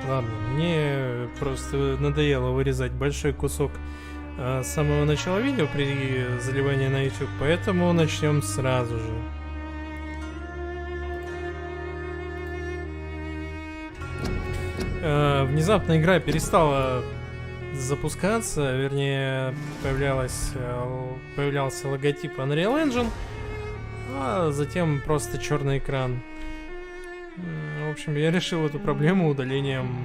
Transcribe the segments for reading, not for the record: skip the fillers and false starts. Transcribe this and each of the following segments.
Ладно, мне просто надоело вырезать большой кусок с самого начала видео при заливании на YouTube, поэтому начнем сразу же. Внезапно игра перестала запускаться, вернее, появлялся логотип Unreal Engine, а затем просто черный экран. В общем, я решил эту проблему удалением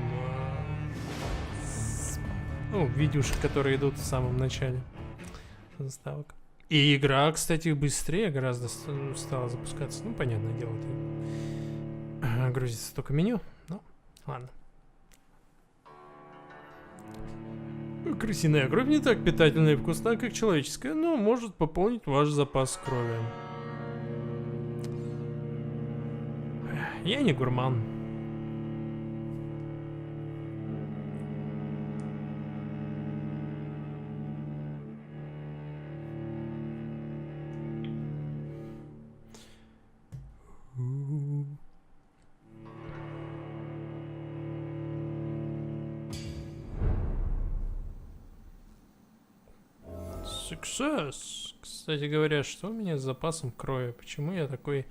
видюшек, которые идут в самом начале заставок. И игра, кстати, быстрее гораздо стала запускаться. Ну, понятное дело, грузится только меню. Ну, ладно. Крысиная кровь не так питательна и вкусна, как человеческая, но может пополнить ваш запас крови. Я не гурман. Success. Кстати говоря, что у меня с запасом крови? Почему я такой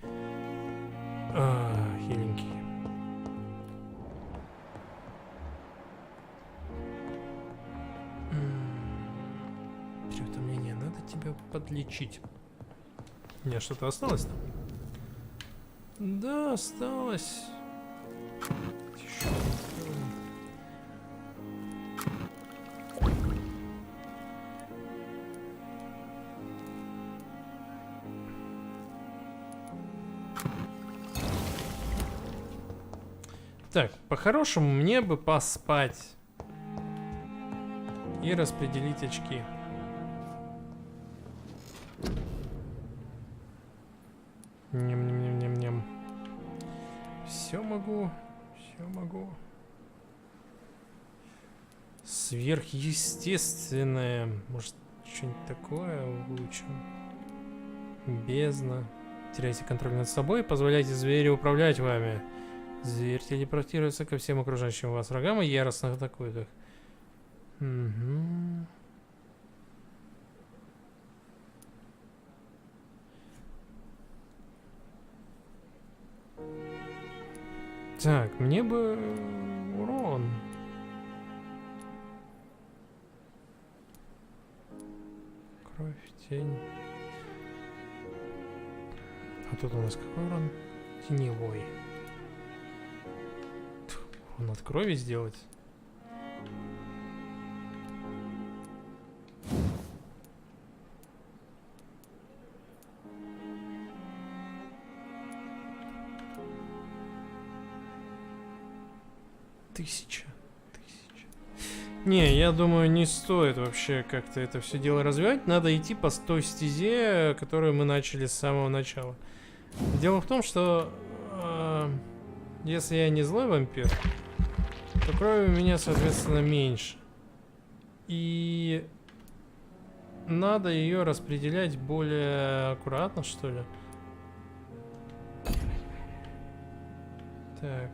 хиленький? Переутомление. Надо тебя подлечить. У меня что-то осталось там? Да, осталось. Так, по-хорошему мне бы поспать и распределить очки. Ням-ням-ням-ням-ням. Все могу, все могу. Сверхъестественное. Может, что-нибудь такое лучше. Бездна. Теряйте контроль над собой, позволяйте зверю управлять вами. Зверь телепортируется ко всем окружающим вас врагам и яростно атакует их. Угу. Так, мне бы урон. Кровь, тень. А тут у нас какой урон? Теневой. Он от крови сделать? Тысяча. Не, я думаю, не стоит вообще как-то это все дело развивать. Надо идти по той стезе, которую мы начали с самого начала. Дело в том, что если я не злой вампир, то крови у меня, соответственно, меньше. И надо ее распределять более аккуратно, что ли. Так.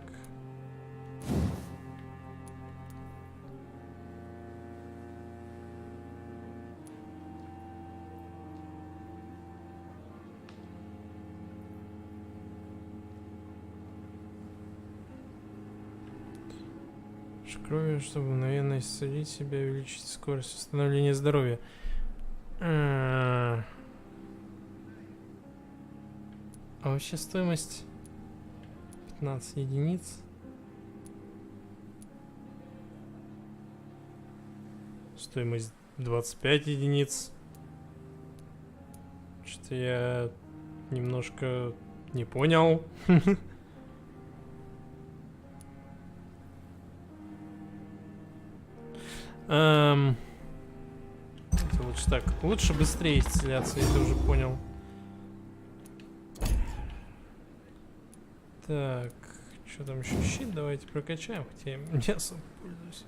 Крови, чтобы мгновенно исцелить себя и увеличить скорость восстановления здоровья. А вообще стоимость 15 единиц. Стоимость 25 единиц. Что-то я немножко не понял. Лучше так. Лучше быстрее исцеляться, я уже понял. Так, что там еще? Щит давайте прокачаем, хотя я не особо пользуюсь.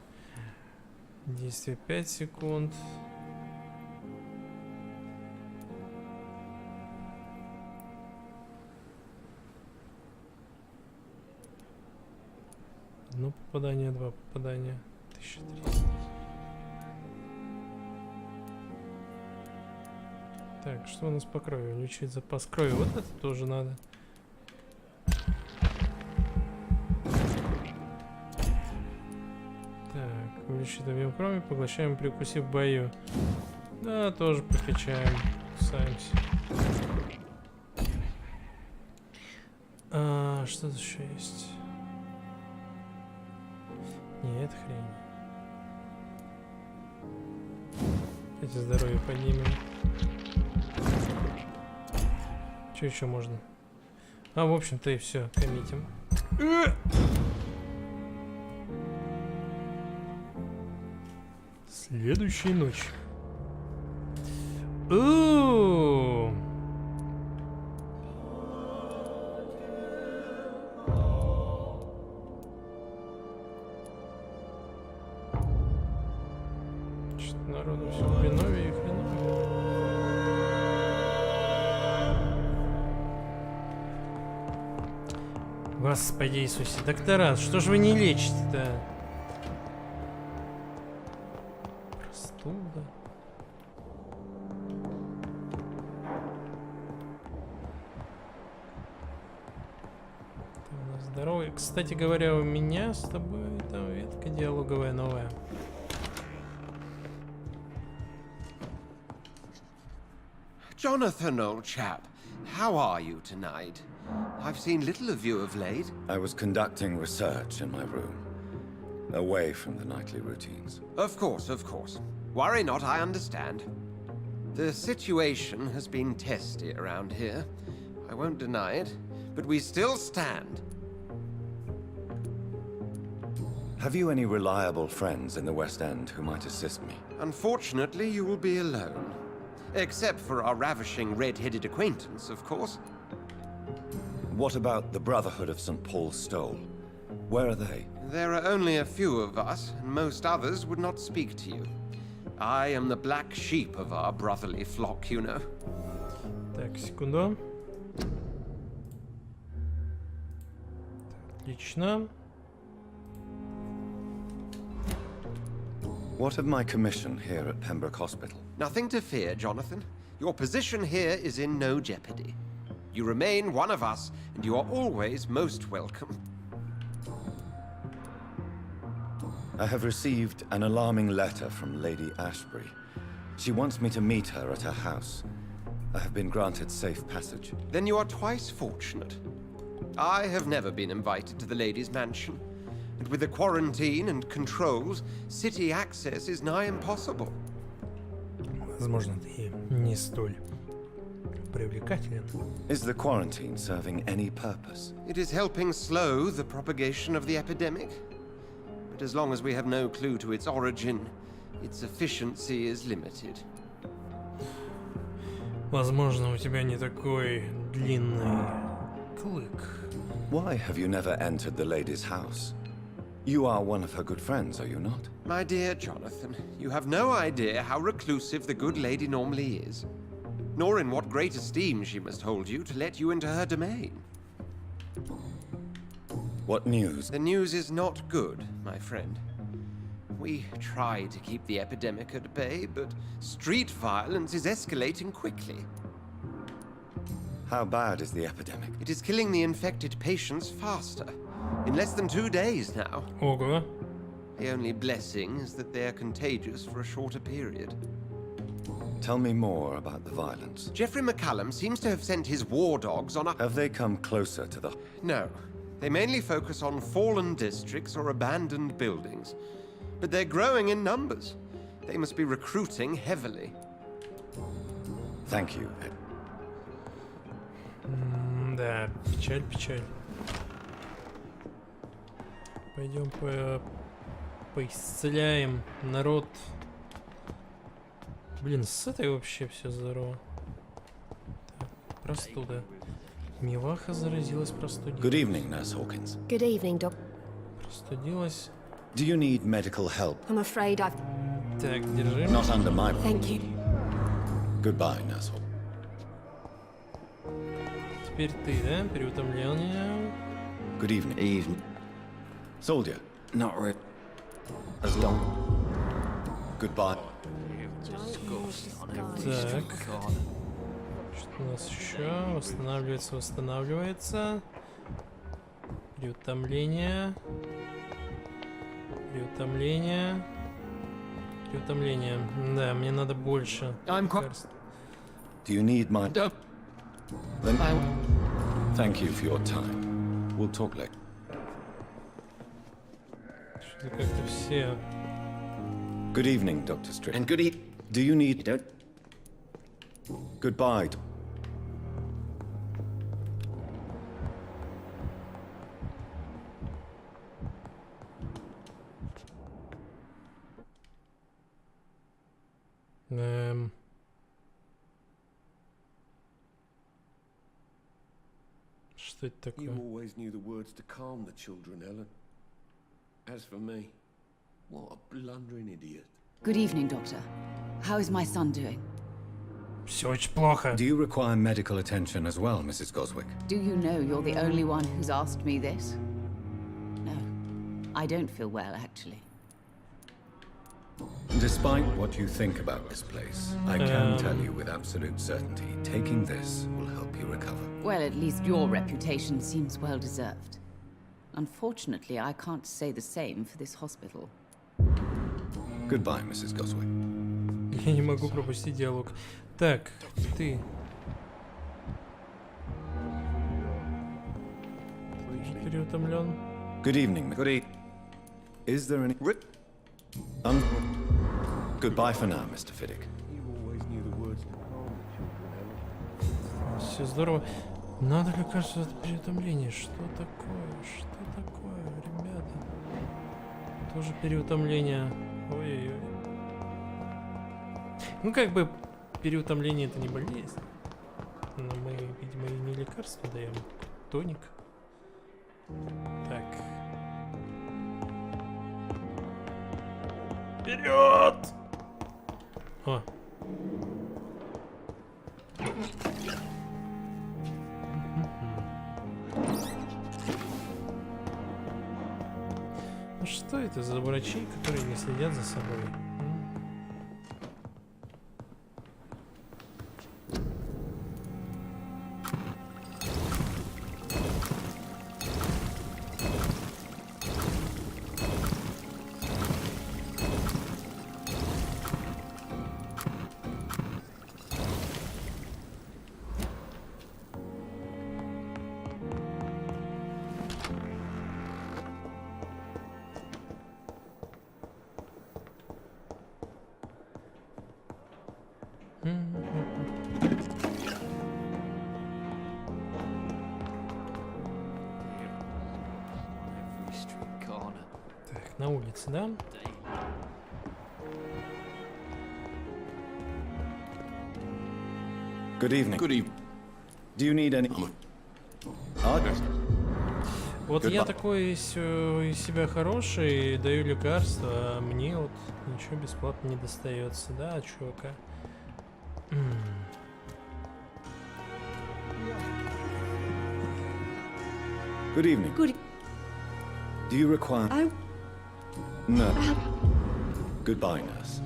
Действие 5 секунд. Одно попадание, два попадания. 1300. Так, что у нас по крови? Увеличить запас крови. Вот это тоже надо. Так, увеличить объем крови, поглощаем, прикусив в бою. Да, тоже прокачаем. Кусаемся. Что тут еще есть? Нет, хрень. Эти здоровье поднимем. Что еще можно? В общем-то и все, коммитим. Следующая ночь. Что-то народу все хреновее и хреновее. Господи Иисусе, доктора, что же вы не лечите-то? Простуда. Здорово. Кстати говоря, у меня с тобой там ветка диалоговая новая. Jonathan, old chap, how are you tonight? I've seen little of you of late. I was conducting research in my room, away from the nightly routines. Of course, of course. Worry not, I understand. The situation has been testy around here. I won't deny it, but we still stand. Have you any reliable friends in the West End who might assist me? Unfortunately, you will be alone. Except for our ravishing red-headed acquaintance, of course. What about the Brotherhood of St. Paul's Stole? Where are they? There are only a few of us, and most others would not speak to you. I am the black sheep of our brotherly flock, you know. Так, секунду. Отлично. What of my commission here at Pembroke Hospital? Nothing to fear, Jonathan. Your position here is in no jeopardy. You remain one of us, and you are always most welcome. I have received an alarming letter from Lady Ashbury. She wants me to meet her at her house. I have been granted safe passage. Then you are twice fortunate. I have never been invited to the lady's mansion, and with the quarantine and controls, city access is nigh impossible. Возможно, ты не столь привлекателен. Is the quarantine serving any purpose? It is helping slow the propagation of the epidemic. But as long as we have no clue to its origin, its efficiency is limited. Возможно, у тебя не такой длинный клык. Why have you never entered the lady's house? You are one of her good friends, are you not? My dear Jonathan, you have no idea how reclusive the good lady normally is, nor in what great esteem she must hold you to let you into her domain. What news? The news is not good, my friend. We try to keep the epidemic at bay, but street violence is escalating quickly. How bad is the epidemic? It is killing the infected patients faster. In less than 2 days now. Ого. The only blessing is that they are contagious for a shorter period. Tell me more about the violence. Geoffrey McCallum seems to have sent his war dogs on a... Have they come closer to the... No. They mainly focus on fallen districts or abandoned buildings. But they're growing in numbers. They must be recruiting heavily. Thank you. Да, печаль, печаль. Пойдем поисцеляем народ. Блин, с этой вообще все здорово. Так, простуда. Милаха заразилась простудой. Good evening, Nurse Hawkins. Good evening, Doc. Простудилась. Do you need medical help? I'm afraid I've... Так, держи. Not under my... Thank you. Goodbye, Nurse Hawkins. Теперь ты, да? Переутомление. Good evening. Evening. Soldier, Not really. As long. Goodbye. Так. Что у нас еще? Восстанавливается, восстанавливается. Переутомление. Переутомление. Переутомление. Да, мне надо больше. лекарств. Do you need my... Then... Thank you for your time. We'll talk later. Что-то как-то все... Good evening, Dr. Strick. And good evening. Do you need... Goodbye. Что это такое? You always knew the words to calm the children, Ellen. As for me, what a blundering idiot. Good evening, Doctor. How is my son doing? Все очень плохо. Do you require medical attention as well, Mrs. Goswick? Do you know you're the only one who's asked me this? No, I don't feel well, actually. Despite what you think about this place, I can tell you with absolute certainty, taking this will help you recover. Well, at least your reputation seems well deserved. Unfortunately, I can't say the same for this hospital. Goodbye, Mrs. Goswick. Я не могу пропустить диалог. Так, ты. Переутомлен. Good evening. Good evening. Is there any... Goodbye for now, Mr. Fiddick. You always knew the words to calm the children, Ellen. Все здорово. Надо лекарство от переутомления. Что такое? Что такое, ребята? Тоже переутомление. Ой-ой-ой. Ну, как бы, переутомление это не болезнь. Но мы, видимо, и не лекарство даем. Тоник. Так. Вперед! О. Ну что это за врачи, которые не следят за собой? Так, на улице, да? Good evening. Good evening. Do you need any... Вот я такой из себя хороший, даю лекарства, а мне вот ничего бесплатно не достается, да, чувака? Good evening. Good. Do you require... I... No. Goodbye, nurse.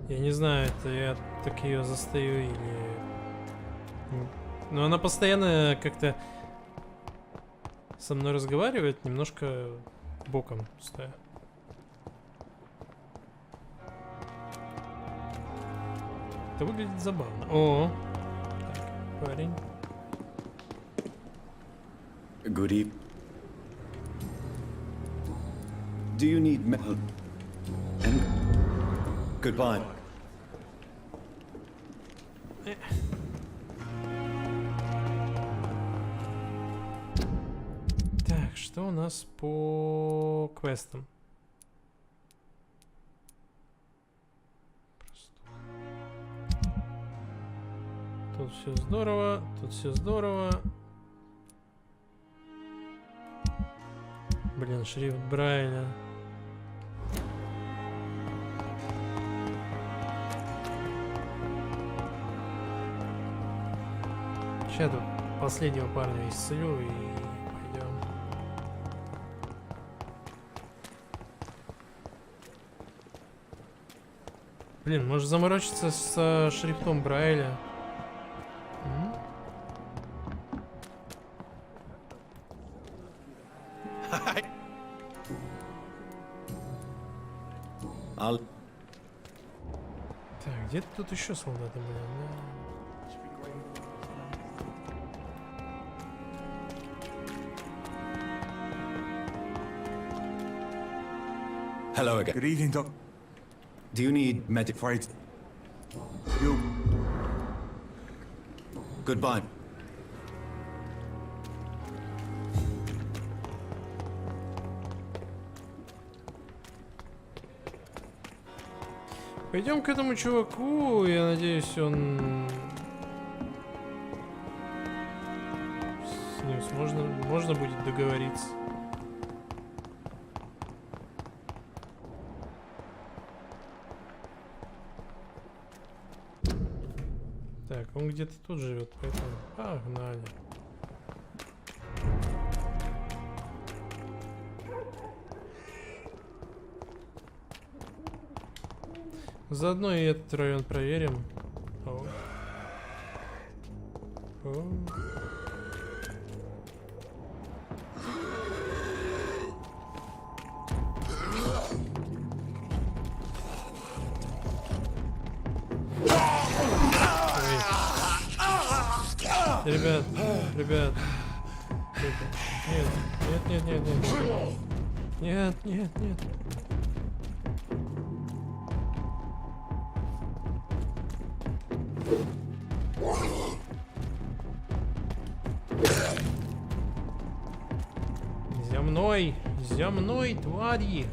Я не знаю, это я так ее застаю или... Но она постоянно как-то со мной разговаривает, немножко боком стоя. Это выглядит забавно. О, так, парень. Good evening. Do you need medical... And... Goodbye. Так, что у нас по квестам? Тут все здорово, тут все здорово. Блин, шрифт Брайля. Сейчас тут последнего парня исцелю и пойдем. Блин, может заморочиться с шрифтом Брайля? Так, где-то тут еще солдаты были. Hello again. Good evening, Doc. Do you need medic? Afraid you. Goodbye. Пойдем к этому чуваку, я надеюсь, он... С ним можно будет договориться. Так, он где-то тут живет, поэтому погнали. Заодно и этот район проверим. О. О. Ребят, ребят. Нет, нет, нет, нет, нет. Нет, нет, нет. За мной, твари!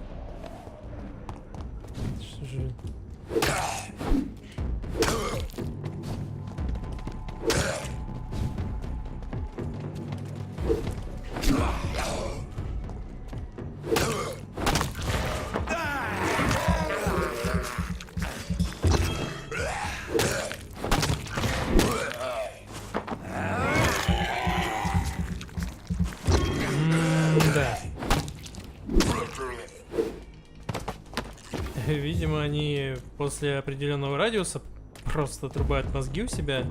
Что же... Видимо, они после определенного радиуса просто отрубают мозги у себя.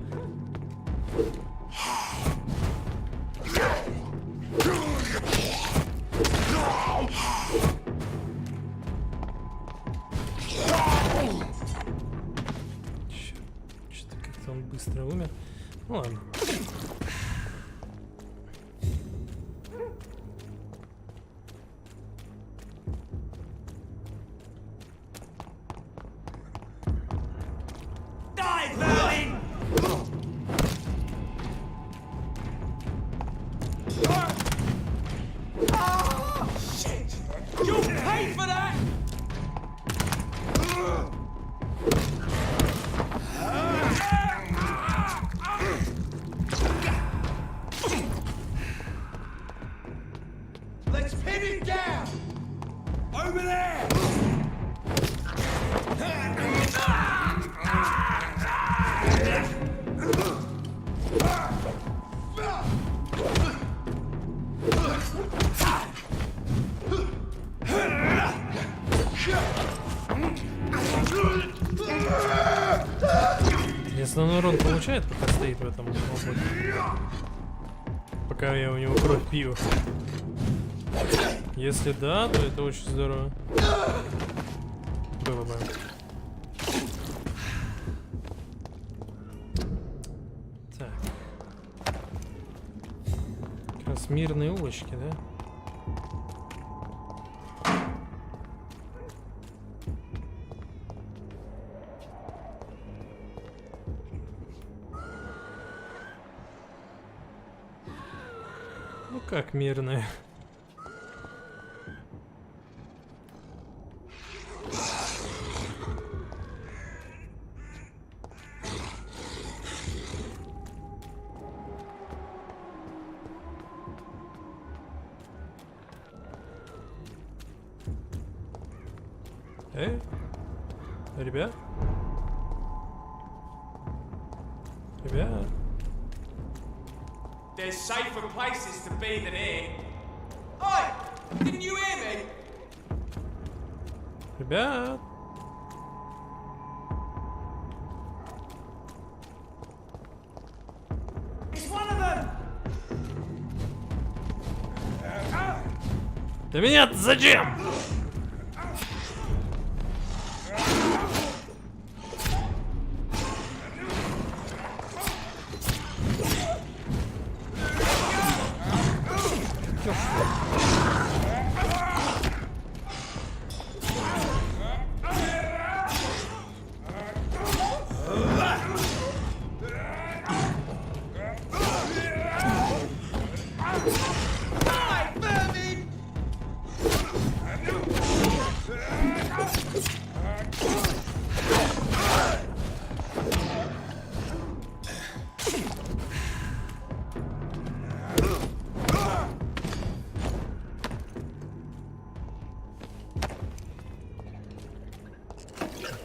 Что-то как-то он быстро умер. Ну ладно. Основной урон получает, пока стоит в этом облаке. Пока я у него кровь пью. Если да, то это очень здорово. Было бы. Так. Как раз мирные улочки, да? Как мирная. Ребят? Ребят? There's safer places to be than here. Oi! Didn't you hear me? Ребят. It's one of them! Да меня зачем?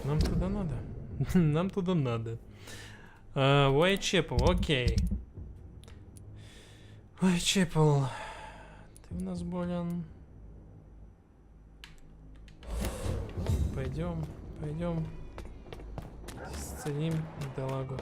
Нам туда надо. Нам туда надо. Уайтчепл, окей. Уайтчепл. Ты у нас болен. Пойдем, пойдем. Исцелим бедолагу.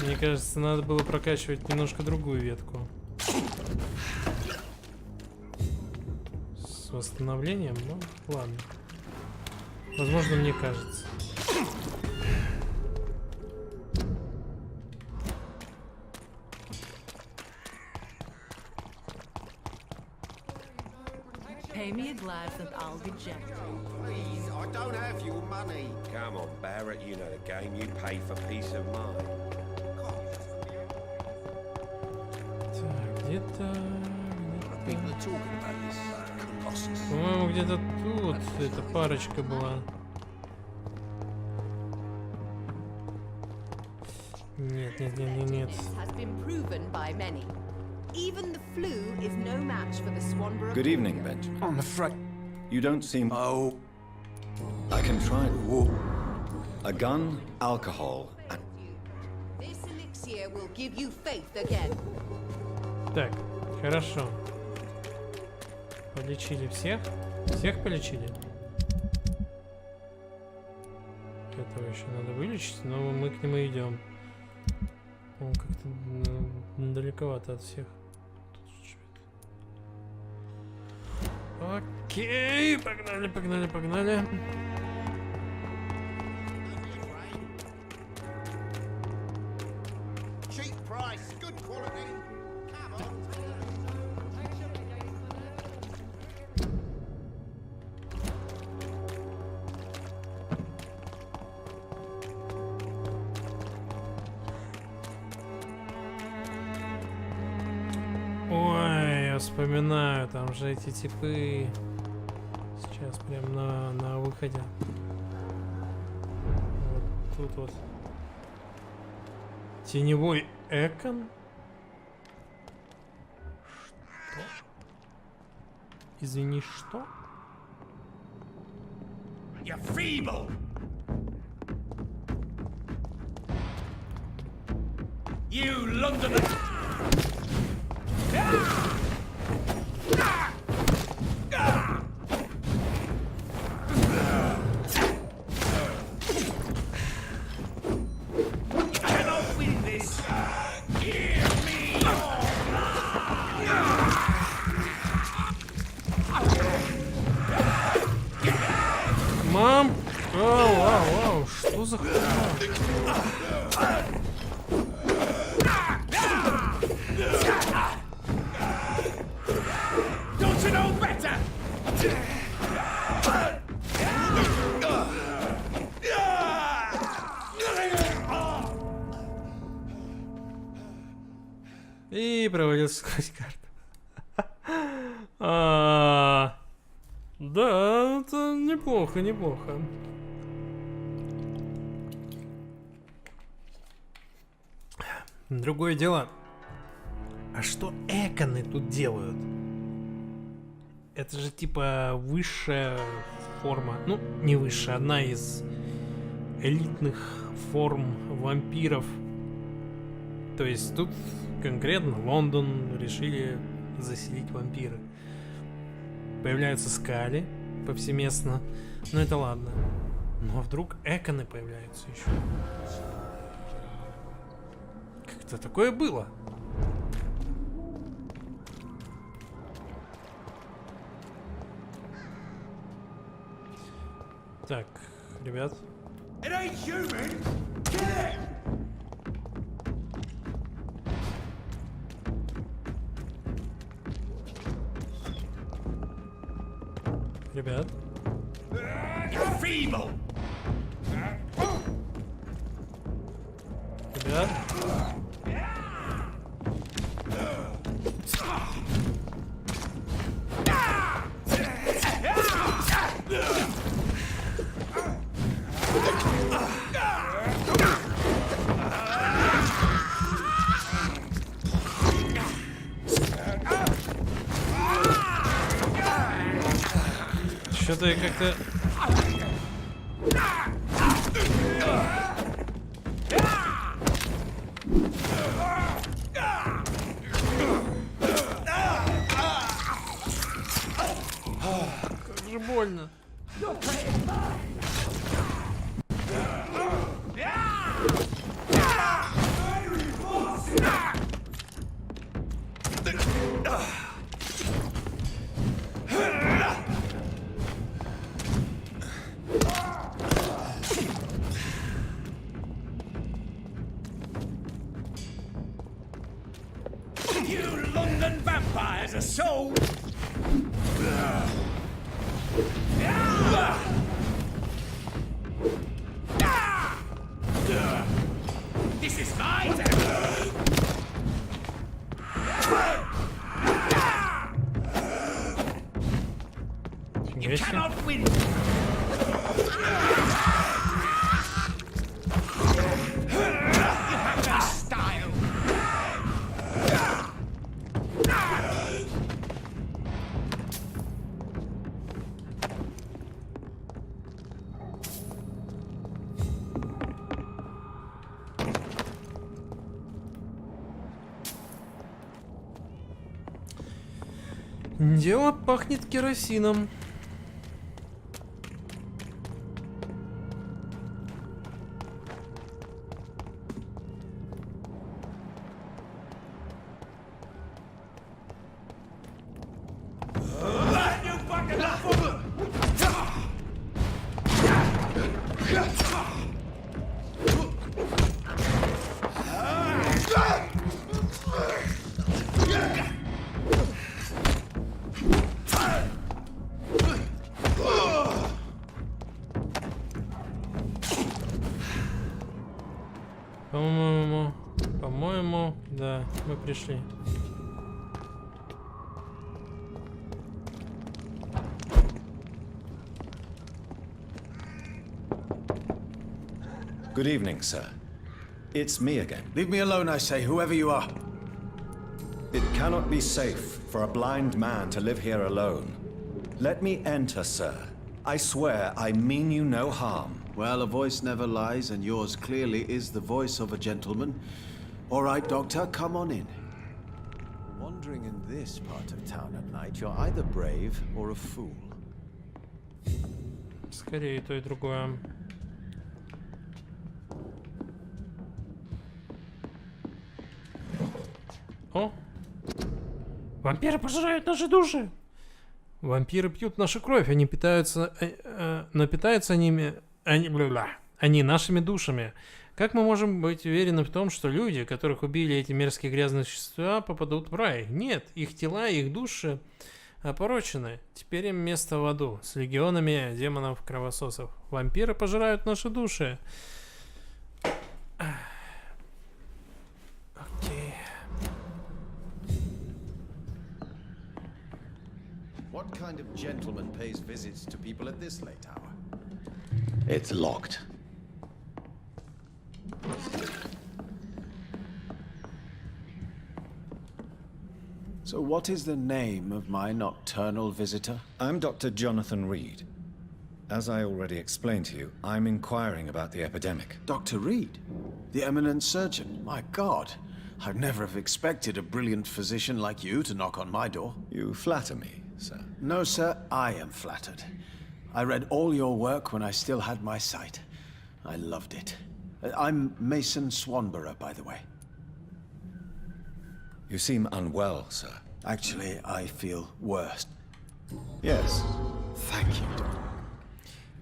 Мне кажется, надо было прокачивать немножко другую ветку. С восстановлением? Ну, ладно. Возможно, мне кажется. Pay me a glass and I'll be gentle. Please, I don't have your money. Come on, Barrett, you know the game. You pay for peace of mind. Так, где-то... People are talking about this colossus. По-моему, где-то тут эта парочка была. Нет, нет, нет, нет, нет. Has been proven by many. Even the flu is no match for the Swanborough. Good evening, Benjamin. I'm afraid. You don't seem... Oh, I can try. A gun, alcohol, and... This elixir will give you faith again. Так, хорошо. Полечили всех? Всех полечили? Этого еще надо вылечить, но мы к нему идем. Он как-то далековато от всех. Окей, погнали, погнали, погнали. Cheap price, good quality. Come on. Ой, я вспоминаю, там же эти типы. Сейчас прям на выходе. Вот тут вот. Теневой Экон? Что? Извини, что? You feeble! You Londoner! Мам! Вау, вау, вау, что за хуйня? Don't you know better? И провалился сквозь карту. Да, это неплохо, неплохо. Другое дело. А что эконы тут делают? Это же типа высшая форма. Ну, не высшая, одна из элитных форм вампиров. То есть тут конкретно Лондон решили заселить вампиры. Появляются скали повсеместно. Но это ладно. Ну а вдруг эконы появляются еще? Как-то такое было. Так, ребят. It ain't human! Kill it! Ребят. You're feeble! Ребят. Что-то я как-то... Как же больно. You London vampires are so... This is my turn! You cannot win! You have no style! Дело пахнет керосином. По-моему, да, мы пришли. Good evening, sir. It's me again. Leave me alone, I say, whoever you are. It cannot be safe for a blind man to live here alone. Let me enter, sir. I swear I mean you no harm. Well, a voice never lies, and yours clearly is the voice of a gentleman. All right, Doctor, come on in. Wandering in this part of town at night, you're either brave or a fool. Скорее то и другое. О! Вампиры пожирают наши души! Вампиры пьют нашу кровь, они питаются... но питаются они нашими душами. Как мы можем быть уверены в том, что люди, которых убили эти мерзкие грязные существа, попадут в рай? Нет, их тела и их души опорочены. Теперь им место в аду с легионами демонов-кровососов. Вампиры пожирают наши души. Окей. What kind of gentleman pays visits to people at this late hour? It's locked. So what is the name of my nocturnal visitor? I'm Dr. Jonathan Reed. As I already explained to you, I'm inquiring about the epidemic. Dr. Reed? The eminent surgeon? My God, I'd never have expected a brilliant physician like you to knock on my door. You flatter me, sir. No, sir, I am flattered. I read all your work when I still had my sight. I loved it. I'm Mason Swanborough, by the way. You seem unwell, sir. Actually, I feel worse. Yes. Thank you, Doctor.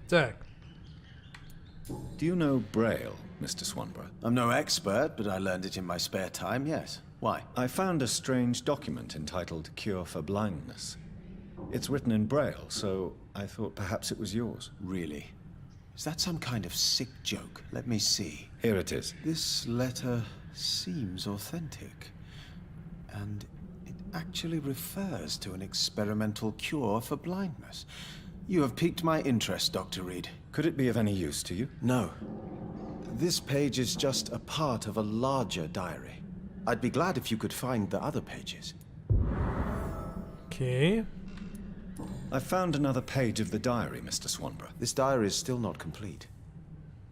Так. Do you know Braille, Mr. Swanborough? I'm no expert, but I learned it in my spare time, yes. Why? I found a strange document entitled Cure for Blindness. It's written in Braille, so I thought perhaps it was yours. Really? Is that some kind of sick joke? Let me see. Here it is. This letter seems authentic. And it actually refers to an experimental cure for blindness. You have piqued my interest, Dr. Reed. Could it be of any use to you? No. This page is just a part of a larger diary. I'd be glad if you could find the other pages. Окей. I found another page of the diary, Mr. Swanborough. This diary is still not complete.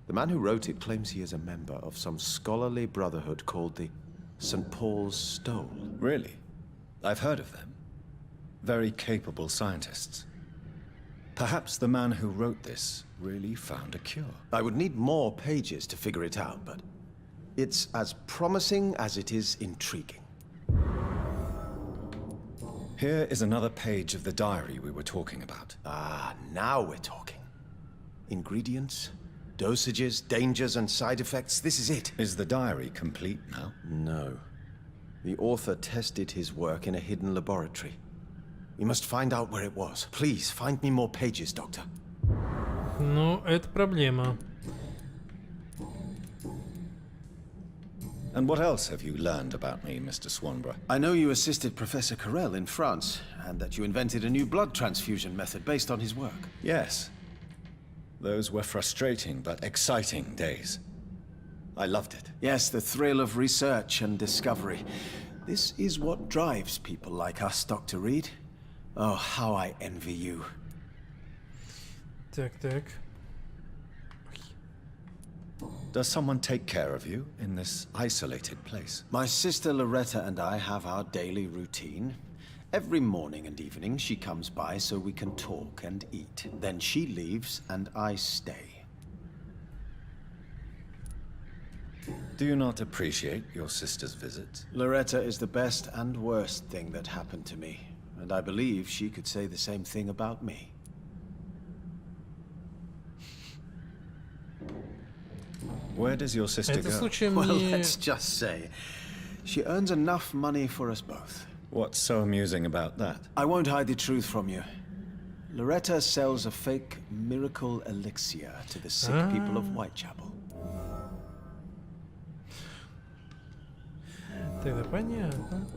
The man who wrote it claims he is a member of some scholarly brotherhood called the St. Paul's Stole. Really? I've heard of them. Very capable scientists. Perhaps the man who wrote this really found a cure. I would need more pages to figure it out, but it's as promising as it is intriguing. Here is another page of the diary we were talking about. Ah, now we're talking. Ingredients, dosages, dangers, and side effects. This is it. Is the diary complete now? No. The author tested his work in a hidden laboratory. We must find out where it was. Please, find me more pages, Doctor. Ну, это проблема. And what else have you learned about me, Mr. Swanborough? I know you assisted Professor Carell in France, and that you invented a new blood transfusion method based on his work. Yes. Those were frustrating but exciting days. I loved it. Yes, the thrill of research and discovery. This is what drives people like us, Dr. Reed. Oh, how I envy you. Так, так. Does someone take care of you in this isolated place? My sister Loretta and I have our daily routine. Every morning and evening she comes by so we can talk and eat. Then she leaves and I stay. Do you not appreciate your sister's visits? Loretta is the best and worst thing that happened to me. And I believe she could say the same thing about me. Where does your sister Это go? случаем Well, не... let's just say, she earns enough money for us both. What's so amusing about that? I won't hide the truth from you. Loretta sells a fake miracle elixir to the sick people of Whitechapel. Тогда понятно.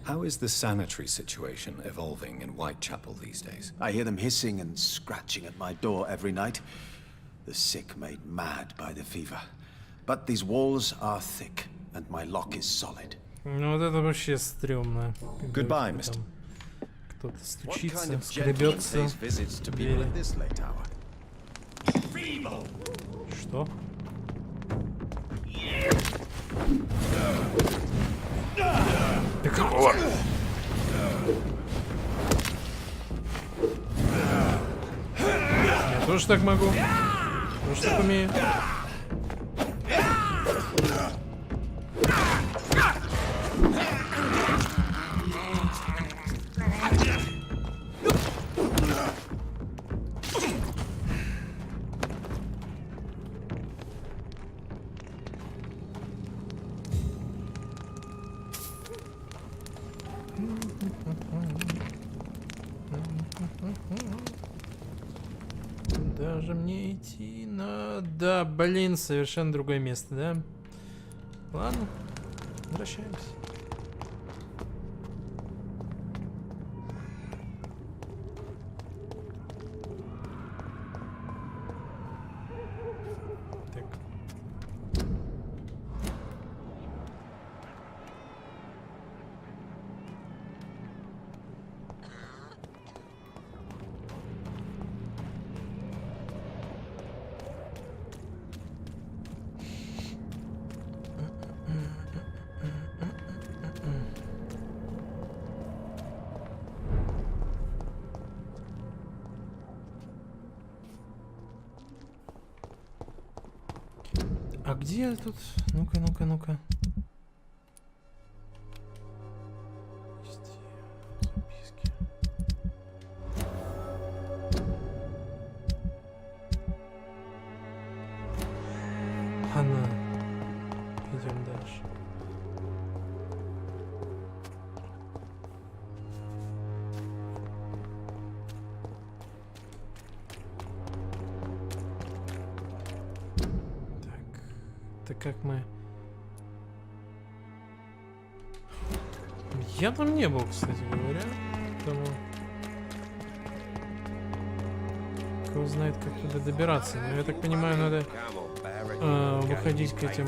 How is the sanitary situation evolving in Whitechapel these days? I hear them hissing and scratching at my door every night. The sick made mad by the fever. But these walls are thick, and my lock is solid. Ну вот это вообще стрёмно. Когда Goodbye, у тебя mister. там кто-то What kind стучится, of gentleman скребется. pays visits to people at this late hour? Что? Да какого? Я тоже так могу. Тоже так умею. Даже мне идти на... Да, блин, совершенно другое место, да? Ладно, возвращаемся. Так. А где тут? Ну-ка, ну-ка, ну-ка. Записки. Она. Идем дальше. Так как мы... Я там не был, кстати говоря. Поэтому... Кто знает, как туда добираться. Но я так понимаю, надо выходить к этим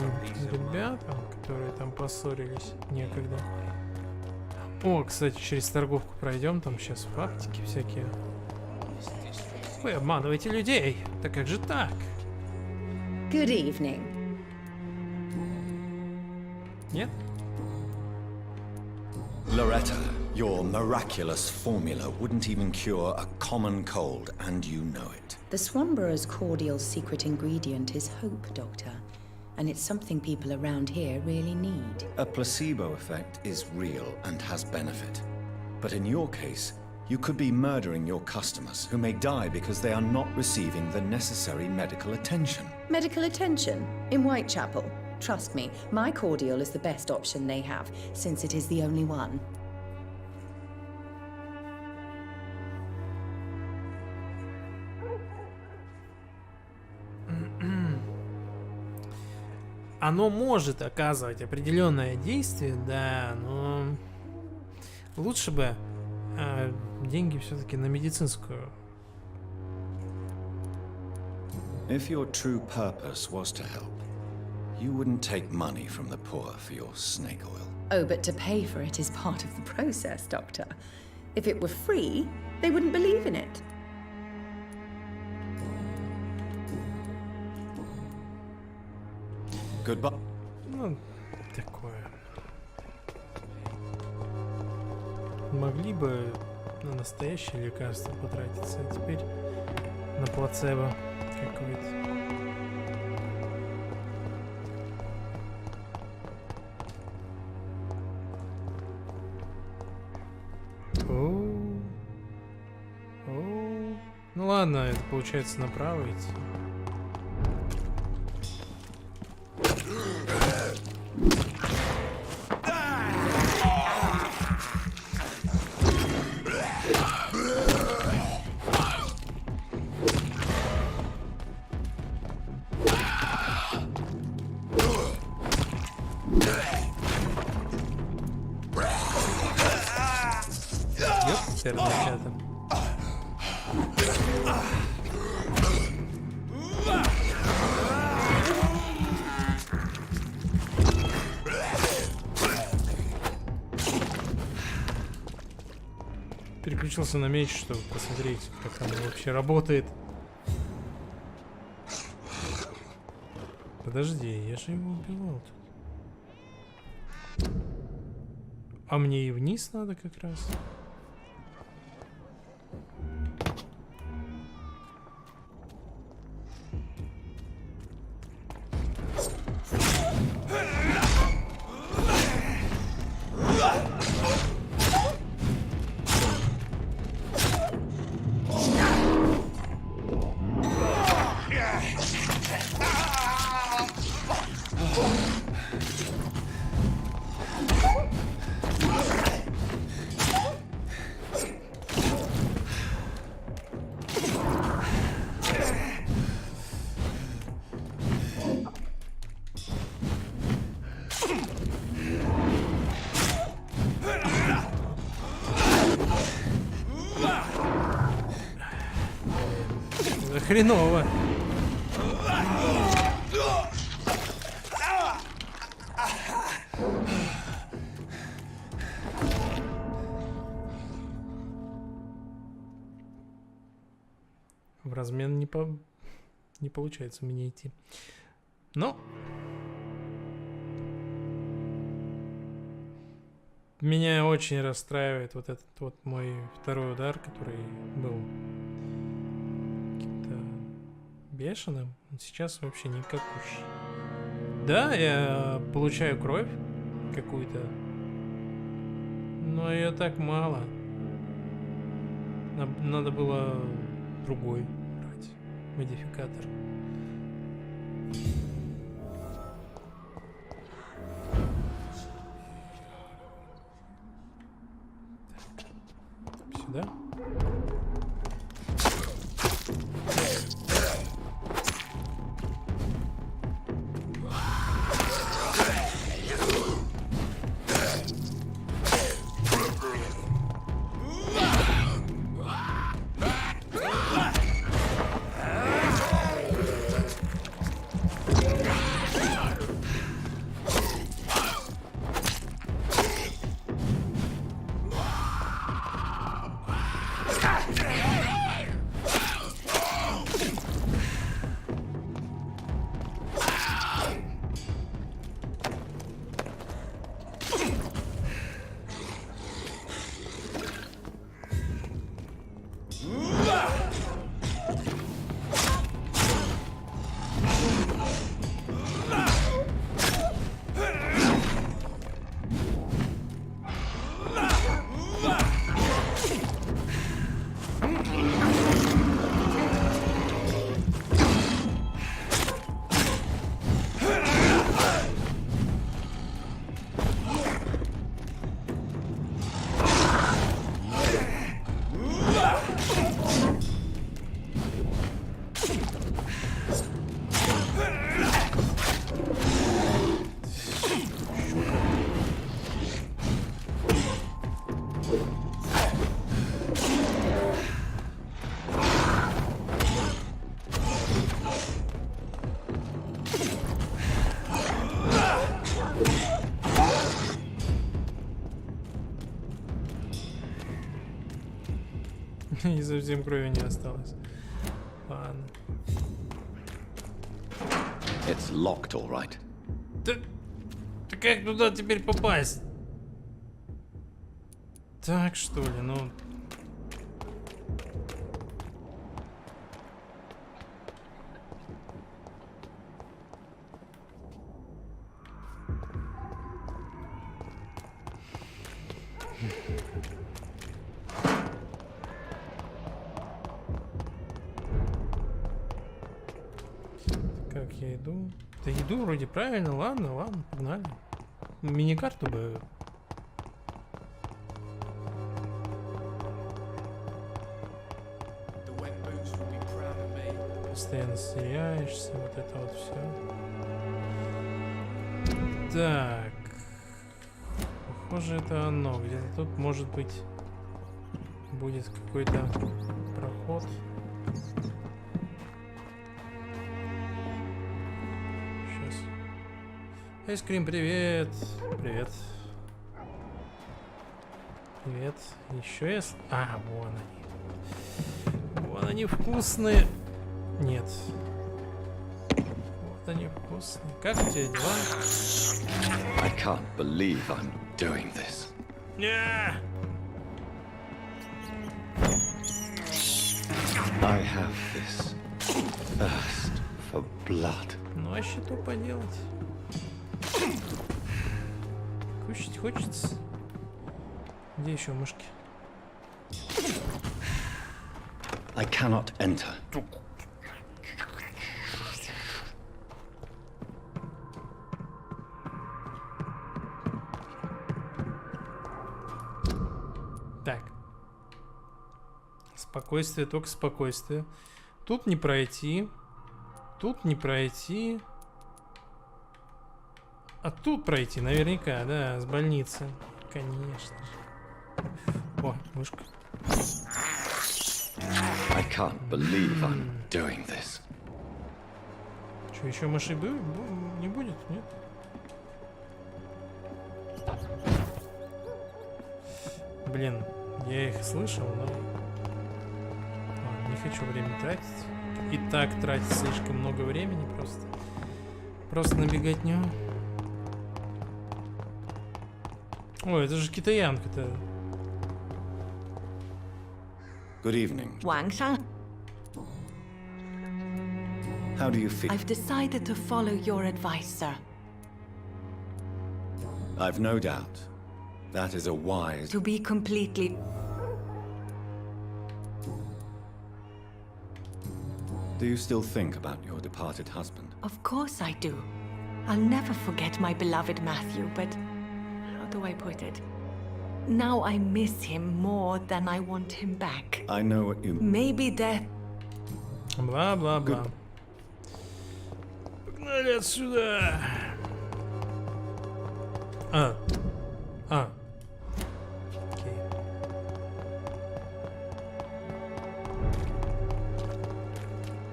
ребятам, которые там поссорились некогда. О, кстати, через торговку пройдем. Там сейчас фактики всякие. Вы обманываете людей. Да как же так? Good evening. Нет? Loretta, your miraculous formula wouldn't even cure a common cold, and you know it. The Swanborough's cordial secret ingredient is hope, Doctor. And it's something people around here really need. A placebo effect is real and has benefit. But in your case, you could be murdering your customers who may die because they are not receiving the necessary medical attention. Medical attention? In Whitechapel? Trust me, my cordial is the best option they have, since it is the only one. Оно может оказывать определенное действие, да, но лучше бы деньги все-таки на медицинскую. If your true purpose was to help, you wouldn't take money from the poor for your snake oil. Oh, but to pay for it is part of the process, Doctor. If it were free, they wouldn't believe in it. Goodbye. Ну, такое. Могли бы на настоящее лекарство потратиться, а теперь на плацебо какое-то. Ну ладно, это получается направо идти. Переключился на меч, чтобы посмотреть, как оно вообще работает. Подожди, я же его убивал тут. А мне и вниз надо как раз. Это хреново. В размен не получается у меня идти. Но меня очень расстраивает вот этот вот мой второй удар, который был каким-то бешеным. Сейчас вообще никакущий. Да, я получаю кровь какую-то, но ее так мало. Надо было другой брать модификатор. Сюда. И совсем крови не осталось. Ладно. It's locked, all right. Ты как туда теперь попасть? Так что ли, ну... Как я иду? Да иду вроде правильно, ладно, погнали. Мини-карту бы. Постоянно теряешься, вот это вот все. Так. Похоже, это оно. Где-то тут может быть будет какой-то проход. Айскрим, привет! Привет. Привет. Еще есть? А, вон они. Вон они вкусные. Нет. Вот они вкусные. Как у тебя дела? I can't believe I'm doing this. I have this thirst for blood. Ну а что поделать? Кушать хочется. Где еще мышки? I cannot enter. Так. Спокойствие, только спокойствие. Тут не пройти. Тут не пройти. А тут пройти наверняка, да, с больницы. Конечно же. О, мышка. I can't believe I'm doing this. Что, еще мышей не будет? Нет? Блин, я их слышал, но... Ладно, не хочу время тратить. И так тратить слишком много времени просто. Просто на беготню. Ой, это же китаянка-то. Good evening. Wang Shan, How do you feel? I've decided to follow your advice, sir. I've no doubt. That is a wise... To be completely... Do you still think about your departed husband? Of course I do. I'll never forget my beloved Matthew, but... How do I put it? Now I miss him more than I want him back. I know what you... Maybe death... Бла-бла-бла. Погнали отсюда. Окей.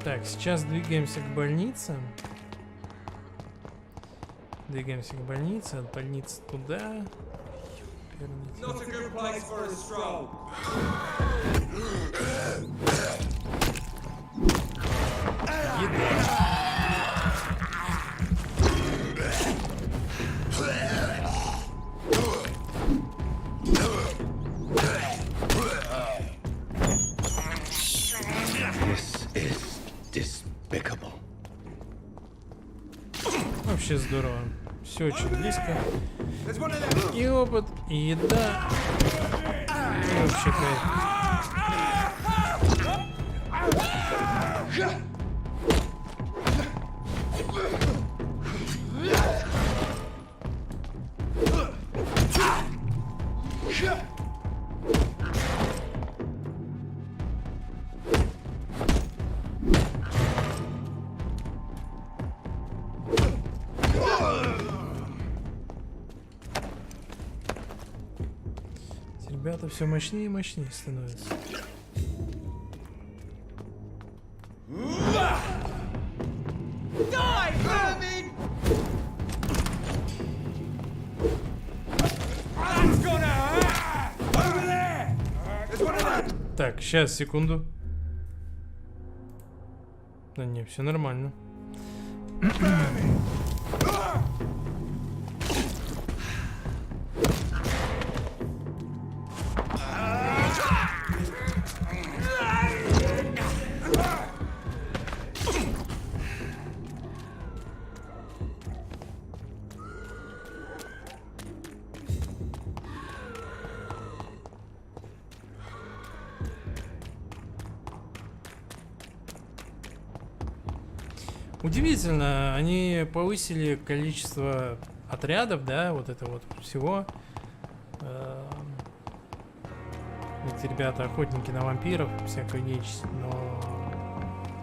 Так, сейчас двигаемся к больнице. Двигаемся к больнице, от больницы туда. Not a good place for a stroll. This is despicable. Вообще здорово. Все очень близко. И опыт, и еда. И вообще кайф. Ребята все мощнее и мощнее становятся. Так, сейчас, секунду. Да не, все нормально. Удивительно, они повысили количество отрядов, да, вот это вот всего. Эти ребята охотники на вампиров, всякую нечисть, но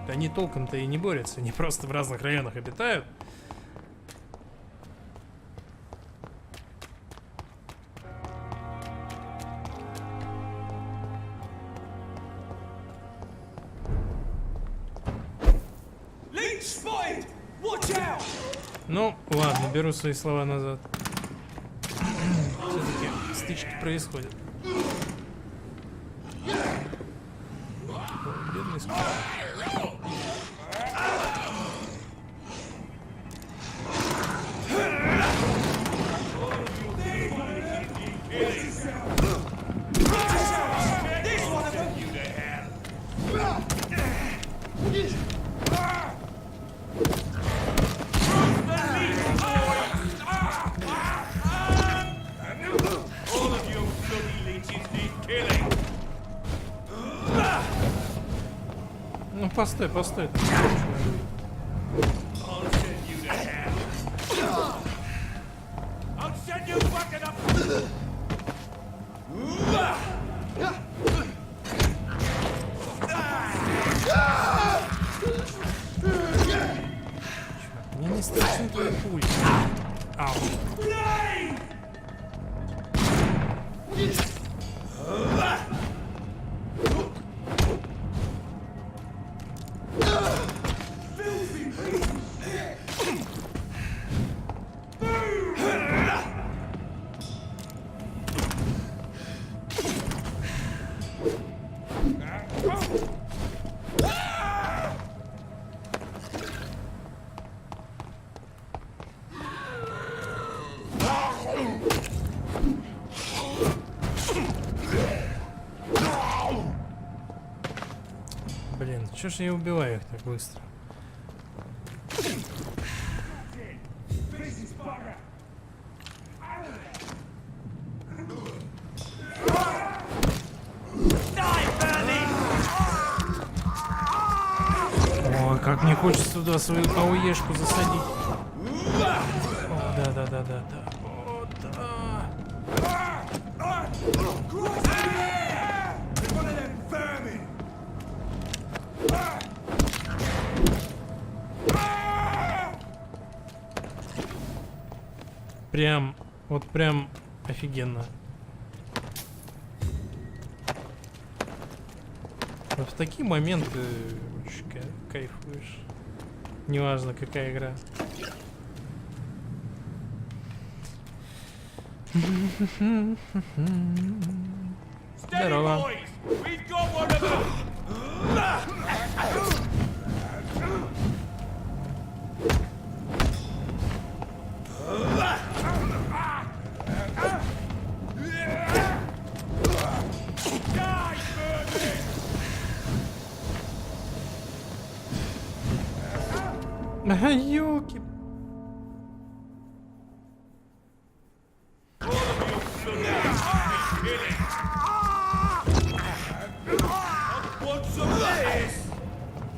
они толком-то и не борются, они просто в разных районах обитают. Ну, ладно, беру свои слова назад. Все-таки стычки происходят. О, бедный скот. Ну, постой, постой. Мне не страшен твой пульс. Ау. Блин, чё ж я убиваю их так быстро? Ой, как мне хочется туда свою АОЕшку засадить. О, да. О, да. Прям, вот прям офигенно. Вот в такие моменты очень кайфуешь. Неважно, какая игра. Здорово. Ага, ёлки.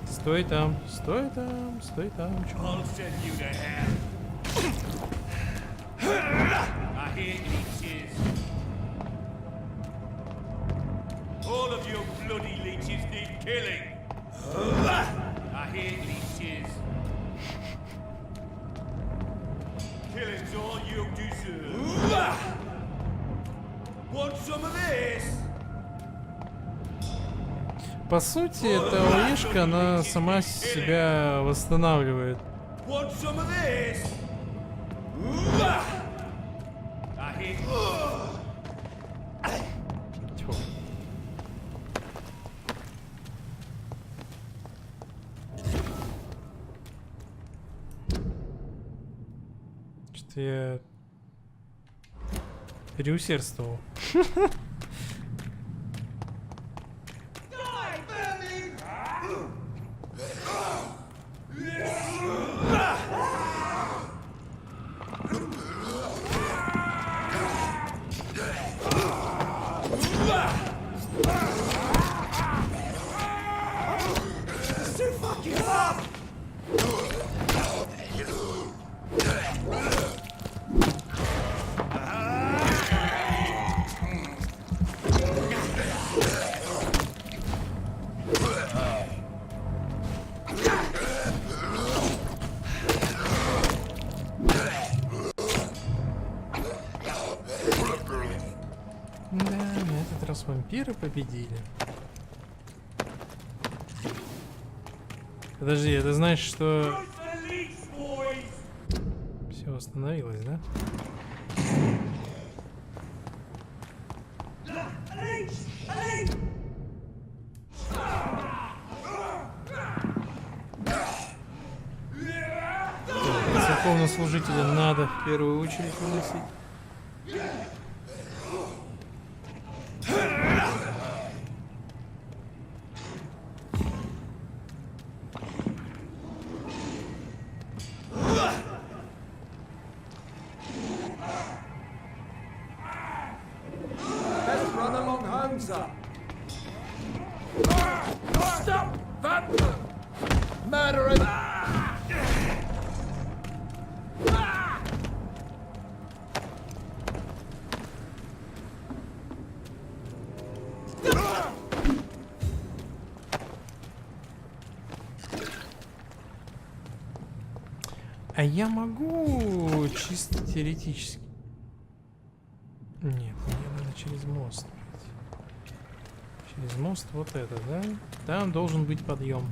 Стой там, стой там, стой там. Чувак. All of you bloody leeches need killing. I hear leeches. Killing's all you deserve. Want some of this? По сути, эта АОЕшка, она сама себя восстанавливает. Want some of this? I hear. Тьфу. Что-то я переусердствовал. Вампиры победили. Подожди, это значит, что все восстановилось, да? Церковнослужителя надо в первую очередь выносить. А я могу чисто теоретически. Нет, мне надо через мост. Через мост вот это, да? Там должен быть подъем.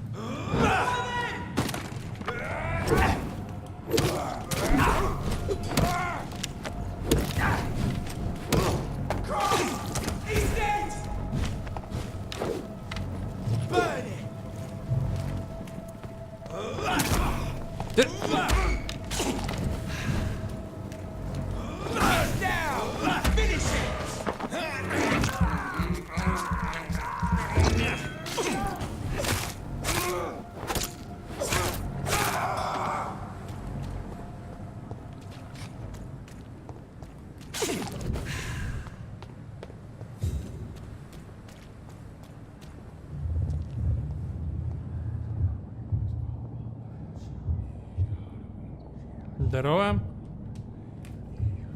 Здорово.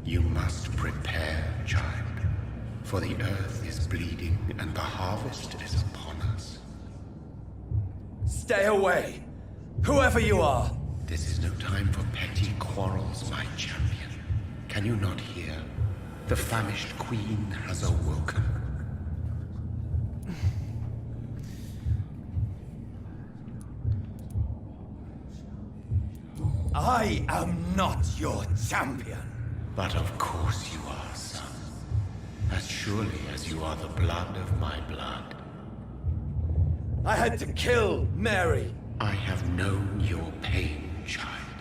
You must prepare, child, for the earth is bleeding and the harvest is upon us. Stay away, whoever you are. This is no time for petty quarrels, my champion. Can you not hear? The famished queen has awoken. I am not your champion. But of course you are, son. As surely as you are the blood of my blood. I had to kill Mary. I have known your pain, child.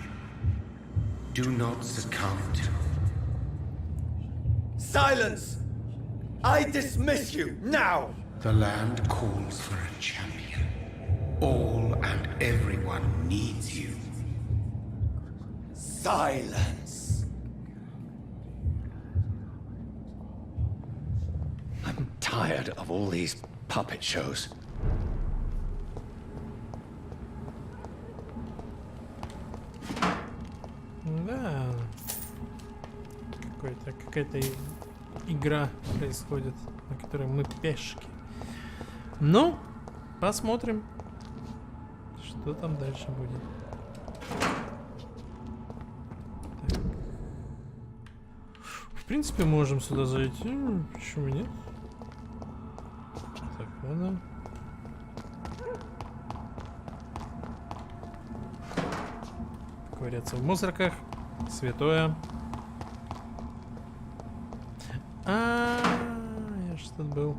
Do not succumb to... Silence! I dismiss you, now! The land calls for a champion. All and everyone needs you. Silence! I'm tired of all these puppet shows. Да. Какая-то игра происходит, на которой мы пешки. Ну, посмотрим, что там дальше будет. Так. В принципе, можем сюда зайти. Почему нет? Так, ладно. Ковыряться в мусорках. Святое. Я ж тут был.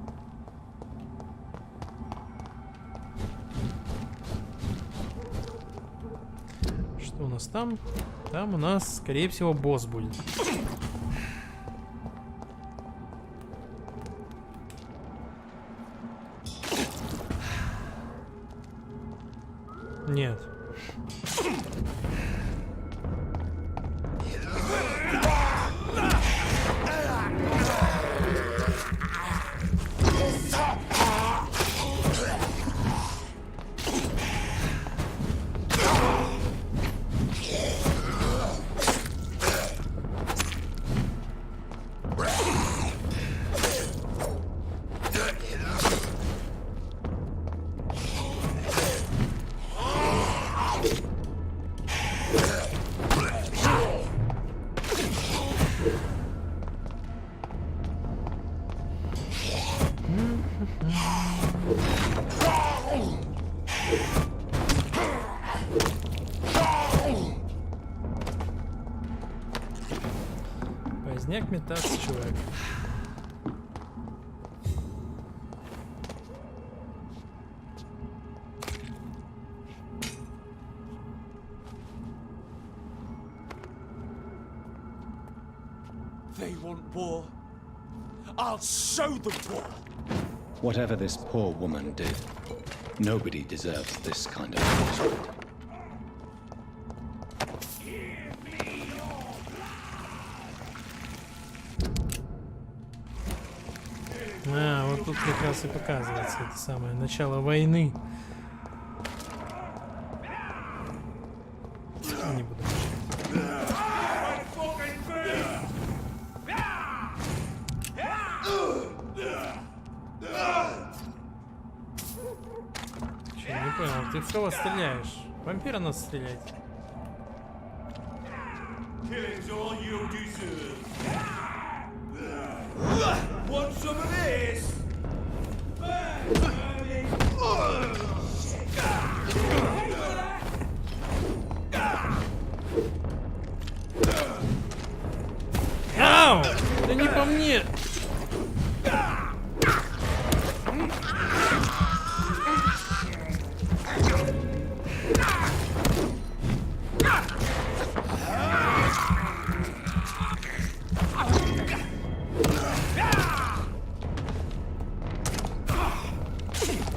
Что у нас там? Там у нас, скорее всего, босс будет. Нет. Поздняк метаться, чувак. They want war. I'll show them war. Whatever this poor woman did, nobody deserves this kind of punishment. Вот тут как раз и показывается это самое начало войны. Не буду. Че, не понял, ты в кого стреляешь? Вампира надо стрелять. Want some of this? мне!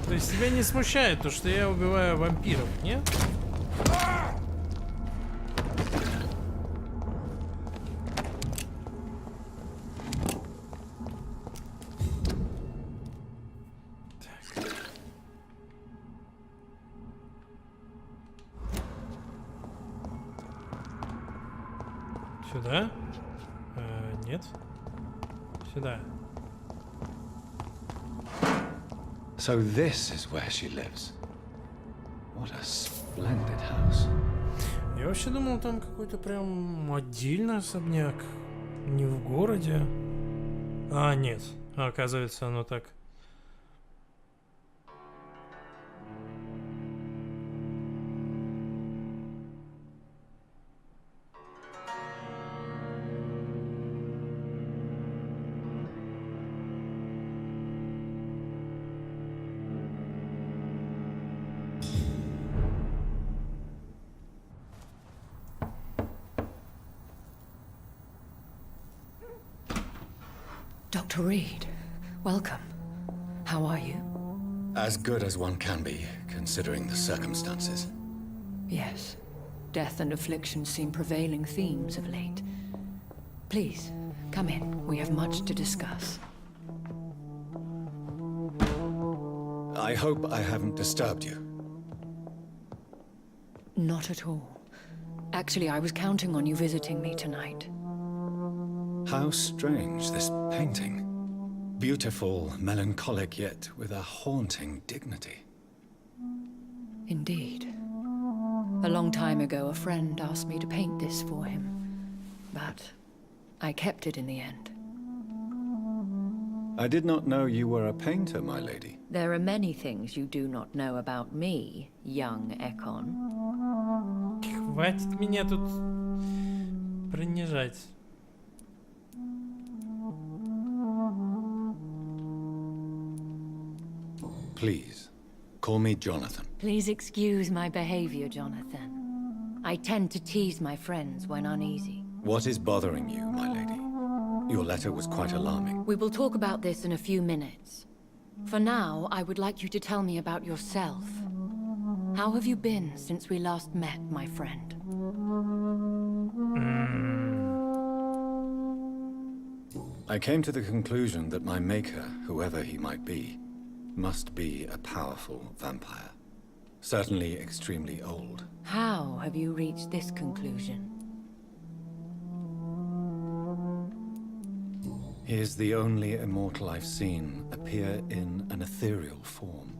То есть тебя не смущает то, что я убиваю вампиров, нет? Сюда? Нет. Сюда. So this is where she lives. What a splendid house. Я вообще думал, там какой-то прям отдельный особняк. Не в городе. А, нет. Оказывается, оно так. Dr. Reed, welcome. How are you? As good as one can be, considering the circumstances. Yes. Death and affliction seem prevailing themes of late. Please, come in. We have much to discuss. I hope I haven't disturbed you. Not at all. Actually, I was counting on you visiting me tonight. How strange, this painting. Beautiful, melancholic, yet with a haunting dignity. Indeed. A long time ago, a friend asked me to paint this for him. But I kept it in the end. I did not know you were a painter, my lady. There are many things you do not know about me, young Ekon. Хватит меня тут принижать. Please, call me Jonathan. Please excuse my behavior, Jonathan. I tend to tease my friends when uneasy. What is bothering you, my lady? Your letter was quite alarming. We will talk about this in a few minutes. For now, I would like you to tell me about yourself. How have you been since we last met, my friend? I came to the conclusion that my maker, whoever he might be, must be a powerful vampire. Certainly extremely old. How have you reached this conclusion? He is the only immortal I've seen appear in an ethereal form.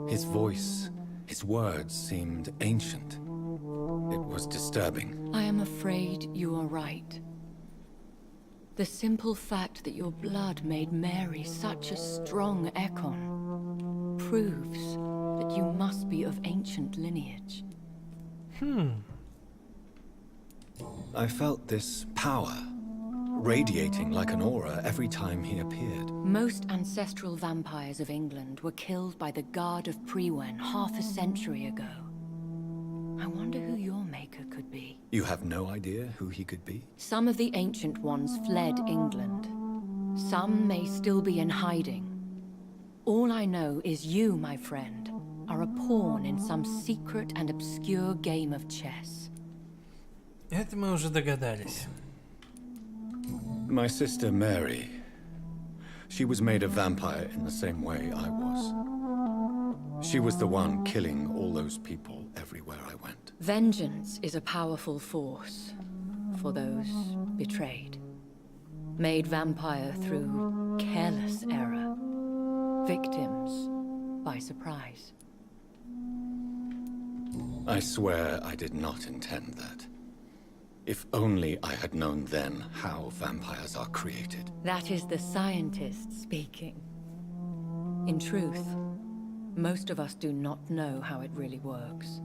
His voice, his words seemed ancient. It was disturbing. I am afraid you are right. The simple fact that your blood made Mary such a strong Ekon proves that you must be of ancient lineage. I felt this power radiating like an aura every time he appeared. Most ancestral vampires of England were killed by the Guard of Prewen half a century ago. I wonder who your maker could be. You have no idea who he could be? Some of the Ancient Ones fled England. Some may still be in hiding. All I know is you, my friend, are a pawn in some secret and obscure game of chess. Это мы уже догадались. My sister Mary. She was made a vampire in the same way I was. She was the one killing all those people everywhere I went. Vengeance is a powerful force for those betrayed. Made vampire through careless error. Victims by surprise. I swear I did not intend that. If only I had known then how vampires are created. That is the scientist speaking. In truth, most of us do not know how it really works.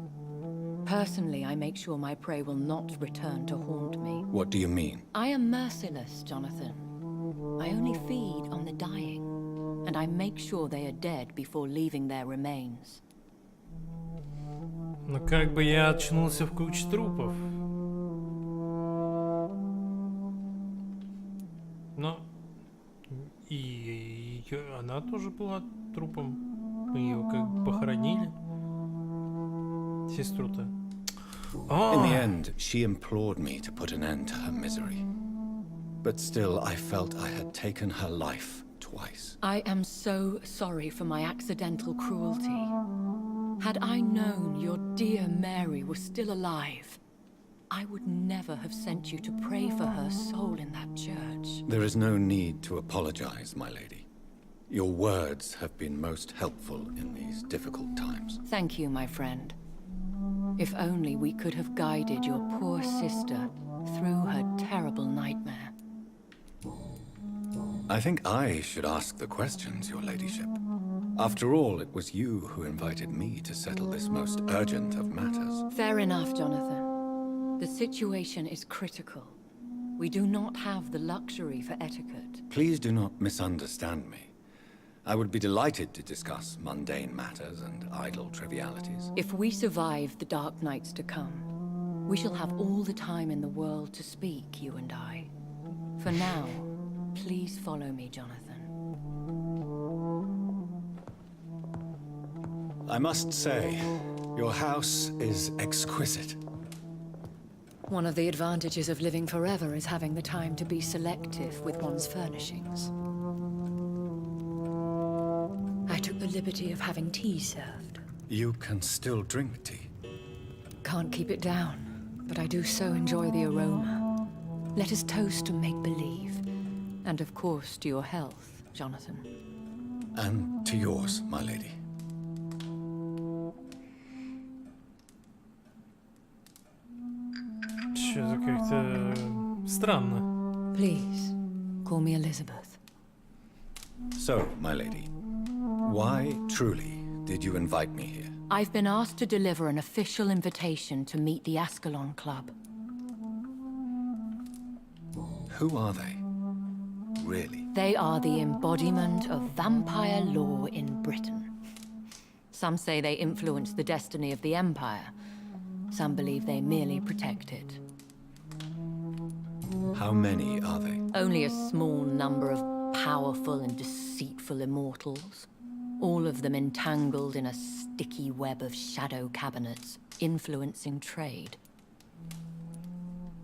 Personally, I make sure my prey will not return to haunt me. What do you mean? I am merciless, Jonathan. I only feed on the dying, and I make sure they are dead before leaving their remains. Ну как бы я очнулся в куче трупов. Но и она тоже была трупом. Мы ее как бы похоронили. Сестру-то. In the end, she implored me to put an end to her misery. But still, I felt I had taken her life twice. I am so sorry for my accidental cruelty. Had I known your dear Mary was still alive, I would never have sent you to pray for her soul in that church. There is no need to apologize, my lady. Your words have been most helpful in these difficult times. Thank you, my friend. If only we could have guided your poor sister through her terrible nightmare. I think I should ask the questions, your ladyship. After all, it was you who invited me to settle this most urgent of matters. Fair enough, Jonathan. The situation is critical. We do not have the luxury for etiquette. Please do not misunderstand me. I would be delighted to discuss mundane matters and idle trivialities. If we survive the dark nights to come, we shall have all the time in the world to speak, you and I. For now, please follow me, Jonathan. I must say, your house is exquisite. One of the advantages of living forever is having the time to be selective with one's furnishings. I took the liberty of having tea served. You can still drink tea. Can't keep it down, but I do so enjoy the aroma. Let us toast to make-believe. And of course to your health, Jonathan. And to yours, my lady. Что-то как-то странно. Please, call me Elizabeth. So, my lady, why truly did you invite me here? I've been asked to deliver an official invitation to meet the Ascalon Club. Who are they? Really? They are the embodiment of vampire law in Britain. Some say they influence the destiny of the Empire. Some believe they merely protect it. How many are they? Only a small number of powerful and deceitful immortals. All of them entangled in a sticky web of shadow cabinets, influencing trade.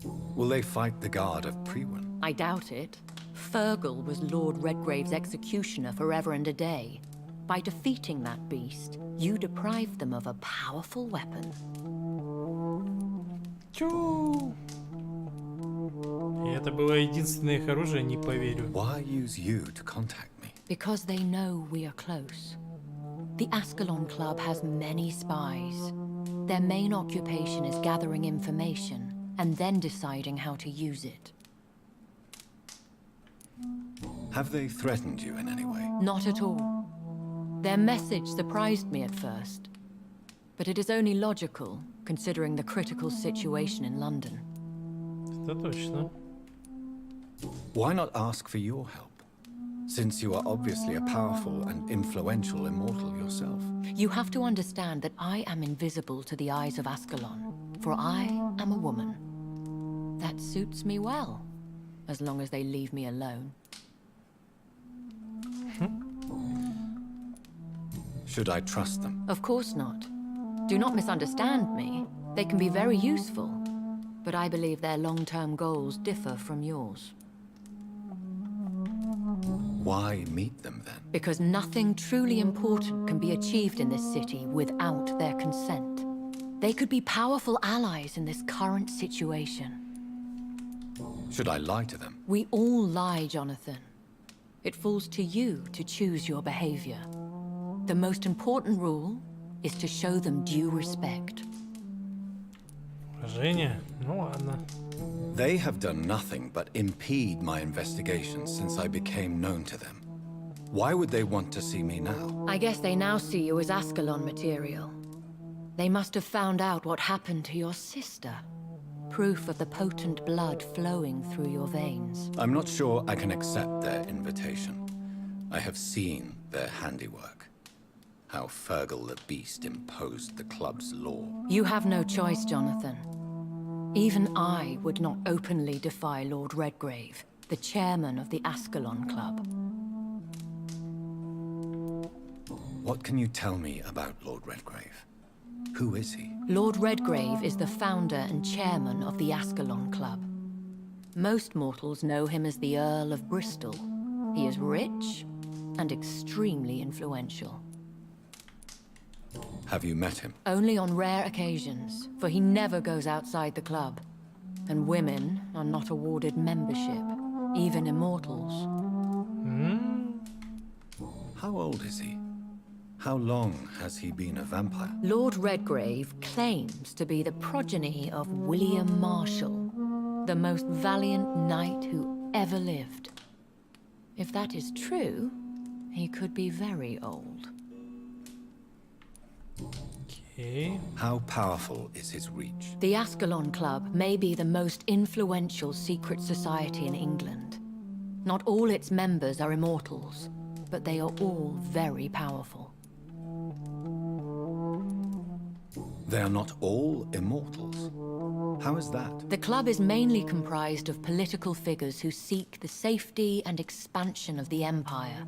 Will they fight the guard of Priwen? I doubt it. Fergal was Lord Redgrave's executioner forever and a day. By defeating that beast, you deprived them of a powerful weapon. Чу! И это было единственное их оружие, не поверю. Why use you to contact me? Because they know we are close. The Ascalon Club has many spies. Their main occupation is gathering information and then deciding how to use it. Have they threatened you in any way? Not at all. Their message surprised me at first. But it is only logical, considering the critical situation in London. Это точно. Why not ask for your help? Since you are obviously a powerful and influential immortal yourself. You have to understand that I am invisible to the eyes of Ascalon, for I am a woman. That suits me well, as long as they leave me alone. Should I trust them? Of course not. Do not misunderstand me. They can be very useful, but I believe their long-term goals differ from yours. Why meet them then? Because nothing truly important can be achieved in this city without their consent. They could be powerful allies in this current situation. Should I lie to them? We all lie, Jonathan. It falls to you to choose your behavior. The most important rule is to show them due respect. Женя? Ну ладно. They have done nothing but impede my investigations since I became known to them. Why would they want to see me now? I guess they now see you as Ascalon material. They must have found out what happened to your sister. proof of the potent blood flowing through your veins. I'm not sure I can accept their invitation. I have seen their handiwork. How Fergal the Beast imposed the club's law. You have no choice, Jonathan. Even I would not openly defy Lord Redgrave, the chairman of the Ascalon Club. What can you tell me about Lord Redgrave? Who is he? Lord Redgrave is the founder and chairman of the Ascalon Club. Most mortals know him as the Earl of Bristol. He is rich and extremely influential. Have you met him? Only on rare occasions, for he never goes outside the club. And women are not awarded membership, even immortals. How old is he? How long has he been a vampire? Lord Redgrave claims to be the progeny of William Marshall, the most valiant knight who ever lived. If that is true, he could be very old. Okay. How powerful is his reach? The Ascalon Club may be the most influential secret society in England. Not all its members are immortals, but they are all very powerful. They are not all immortals. How is that? The club is mainly comprised of political figures who seek the safety and expansion of the Empire.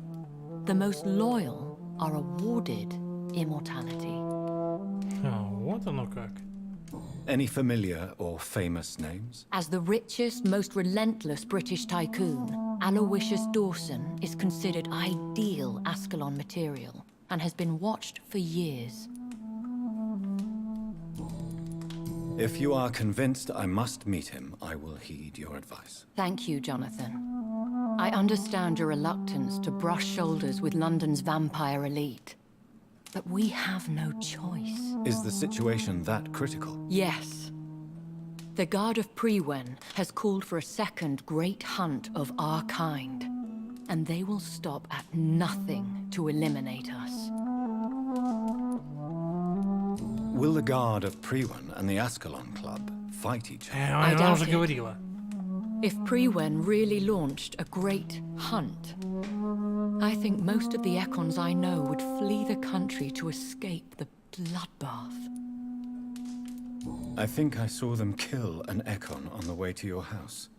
The most loyal are awarded immortality. Вот оно как. Any familiar or famous names? As the richest, most relentless British tycoon, Aloysius Dawson is considered ideal Ascalon material and has been watched for years. If you are convinced I must meet him, I will heed your advice. Thank you, Jonathan. I understand your reluctance to brush shoulders with London's vampire elite. But we have no choice. Is the situation that critical? Yes. The Guard of Prewen has called for a second great hunt of our kind. And they will stop at nothing to eliminate us. Will the Guard of Prewen and the Ascalon Club fight each other? I doubt it. говорила. If Prewen really launched a great hunt, I think most of the Ekons I know would flee the country to escape the bloodbath. I think I saw them kill an Ekon on the way to your house.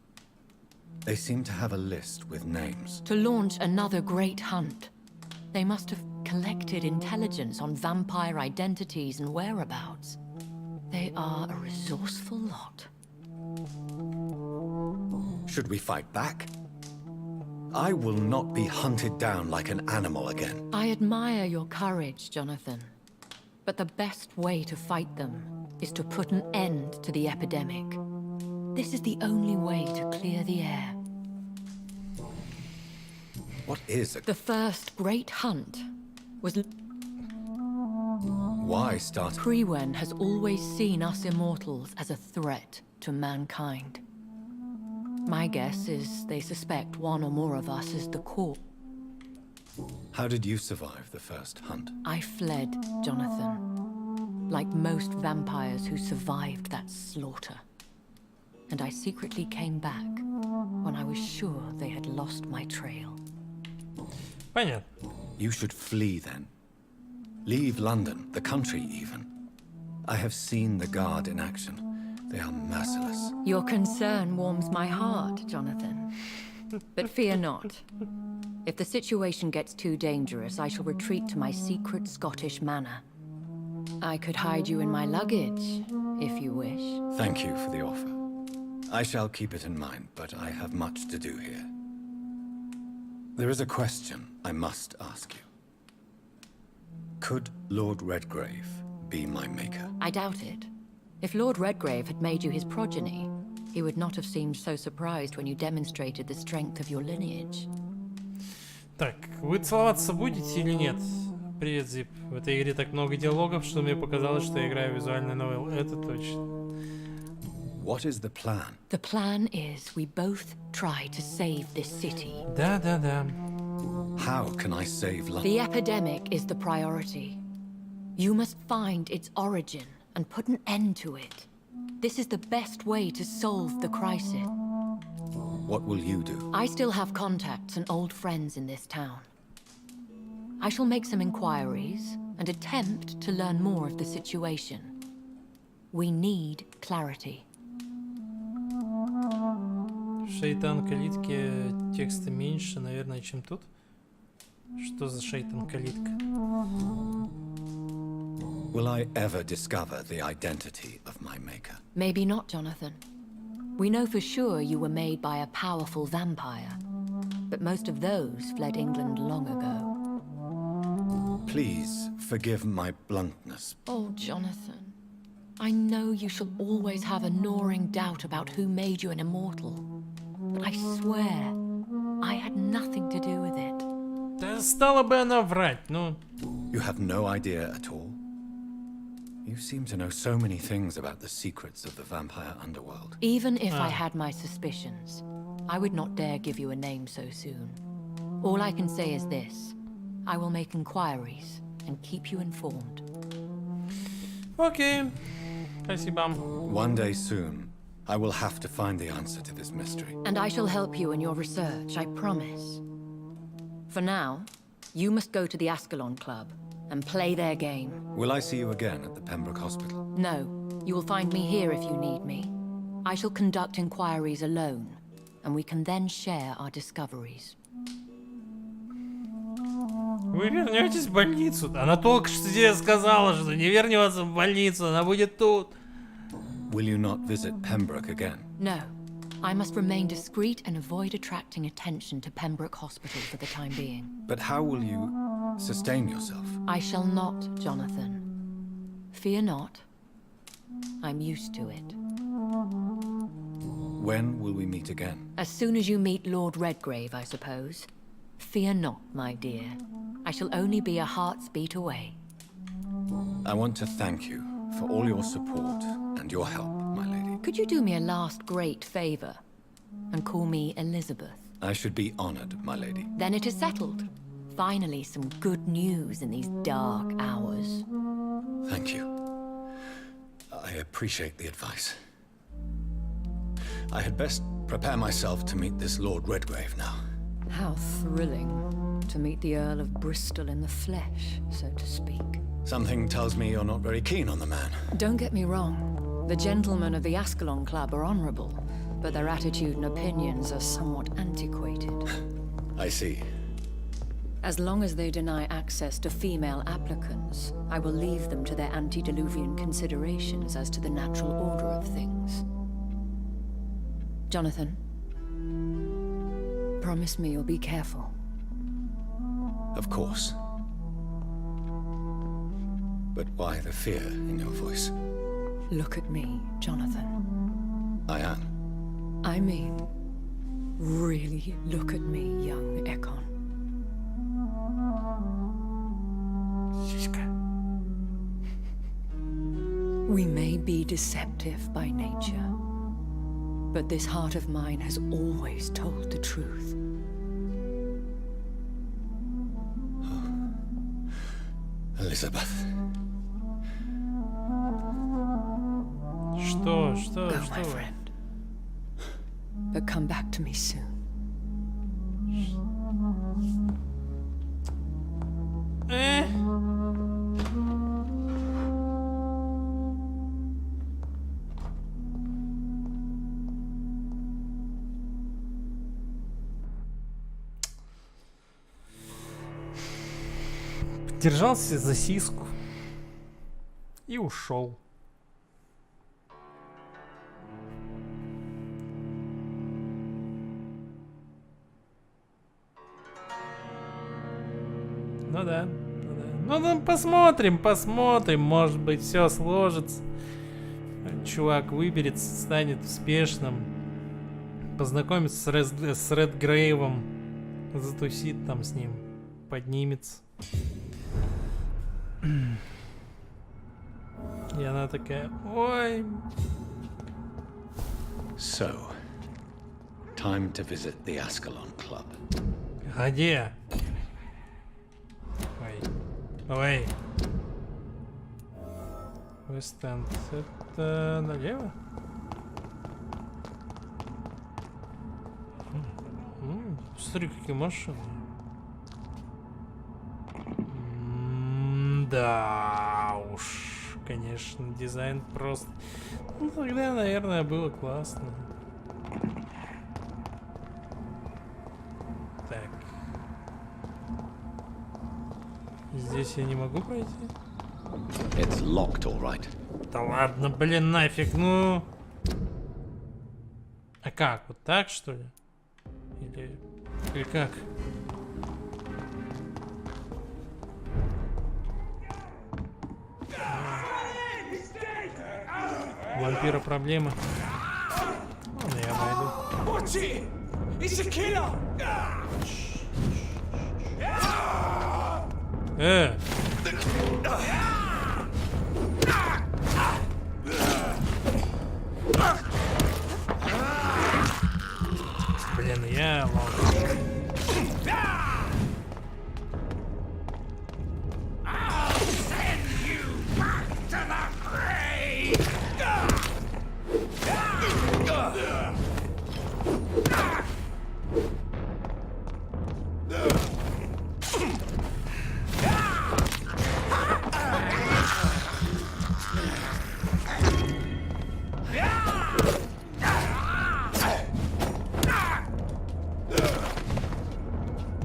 They seem to have a list with names. To launch another great hunt, they must have collected intelligence on vampire identities and whereabouts. They are a resourceful lot. Should we fight back? I will not be hunted down like an animal again. I admire your courage, Jonathan. But the best way to fight them is to put an end to the epidemic. This is the only way to clear the air. What is it? The first great hunt was... Why start? Prewen has always seen us immortals as a threat to mankind. My guess is they suspect one or more of us as the core. How did you survive the first hunt? I fled, Jonathan. Like most vampires who survived that slaughter. And I secretly came back when I was sure they had lost my trail. Понятно. You should flee then. Leave London, the country even. I have seen the Guard in action. They are merciless. Your concern warms my heart, Jonathan. But fear not. If the situation gets too dangerous, I shall retreat to my secret Scottish manor. I could hide you in my luggage, if you wish. Thank you for the offer. I shall keep it in mind, but I have much to do here. There is a question I must ask you. Could Lord Redgrave be my maker? I doubt it. If Lord Redgrave had made you his progeny, he would not have seemed so surprised when you demonstrated the strength of your lineage. Так, вы целоваться будете или нет? Привет, Зип. В этой игре так много диалогов, что мне показалось, что я играю в визуальный новелл. Это точно. What is the plan? The plan is we both try to save this city. Да. How can I save London? The epidemic is the priority. You must find its origin and put an end to it. This is the best way to solve the crisis. What will you do? I still have contacts and old friends in this town. I shall make some inquiries and attempt to learn more of the situation. We need clarity. Шайтан калитки текста меньше, наверное, чем тут. Что за шайтан калитка? Will I ever discover the identity of my maker? Maybe not, Jonathan. We know for sure you were made by a powerful vampire, but most of those fled England long ago. Please forgive my bluntness. Oh, Jonathan. I know you shall always have a gnawing doubt about who made you an immortal. But I swear, I had nothing to do with it. Да стала бы она врать, ну. You have no idea at all? You seem to know so many things about the secrets of the vampire underworld. Even if I had my suspicions, I would not dare give you a name so soon. All I can say is this. I will make inquiries and keep you informed. Okay. Спасибо. One day soon, I will have to find the answer to this mystery. And I shall help you in your research, I promise. For now, you must go to the Ascalon Club and play their game. Will I see you again at the Pembroke Hospital? No, you will find me here if you need me. I shall conduct inquiries alone, and we can then share our discoveries. Вы вернетесь в больницу? Она только что тебе сказала, что не вернется в больницу, она будет тут. Will you not visit Pembroke again? No. I must remain discreet and avoid attracting attention to Pembroke Hospital for the time being. But how will you sustain yourself? I shall not, Jonathan. Fear not. I'm used to it. When will we meet again? As soon as you meet Lord Redgrave, I suppose. Fear not, my dear. I shall only be a heart's beat away. I want to thank you for all your support and your help, my lady. Could you do me a last great favor and call me Elizabeth? I should be honored, my lady. Then it is settled. Finally, some good news in these dark hours. Thank you. I appreciate the advice. I had best prepare myself to meet this Lord Redgrave now. How thrilling to meet the Earl of Bristol in the flesh, so to speak. Something tells me you're not very keen on the man. Don't get me wrong. The gentlemen of the Ascalon Club are honorable, but their attitude and opinions are somewhat antiquated. I see. As long as they deny access to female applicants, I will leave them to their antediluvian considerations as to the natural order of things. Jonathan, promise me you'll be careful. Of course. But why the fear in your voice? Look at me, Jonathan. I am. I mean, really look at me, young Ekon. We may be deceptive by nature, but this heart of mine has always told the truth. Elizabeth. Что? Go, my friend. But come back to me soon. Держался за сиску и ушел. Ну да, ну да. Ну посмотрим, может быть все сложится. Чувак выберется, станет успешным, познакомится с Редгрейвом, затусит там с ним, поднимется. И она такая, ой. So, time to visit the Ascalon Club. Где? Ой. Вест-Энд. Это налево? Смотри, какие машины. Да уж, конечно, дизайн просто... Ну, тогда, наверное, было классно. Так. Здесь я не могу пройти? It's locked, all right. Да ладно, блин, нафиг, ну... А как, вот так, что ли? Или как? У вампира проблемы. Ладно, я обойду. Watch it! It's a killer! Блин, я лол.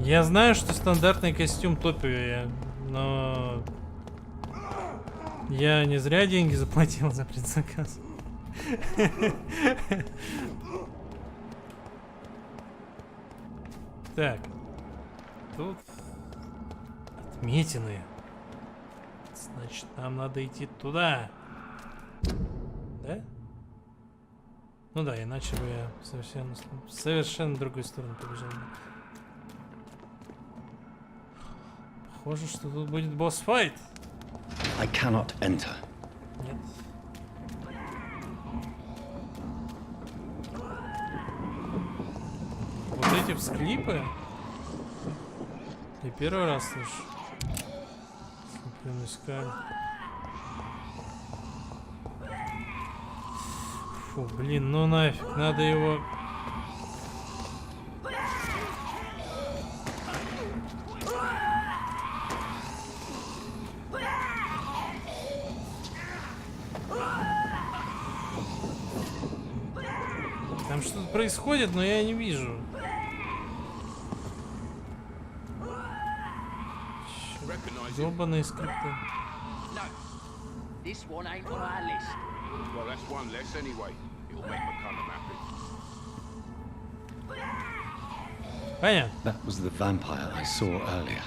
Я знаю, что стандартный костюм топовее, но я не зря деньги заплатил за предзаказ. Так, тут отметины. Значит, нам надо идти туда. Да? Ну да, иначе бы я совершенно в другую сторону побежал. Похоже, что тут будет босс-файт. I cannot enter. Нет. Вот эти всклипы я первый раз слышу. Прям искали. Фу, блин, ну нафиг, надо его... Там что-то происходит, но я не вижу. Ёбаные скрипты. Понятно. That was the vampire I saw earlier.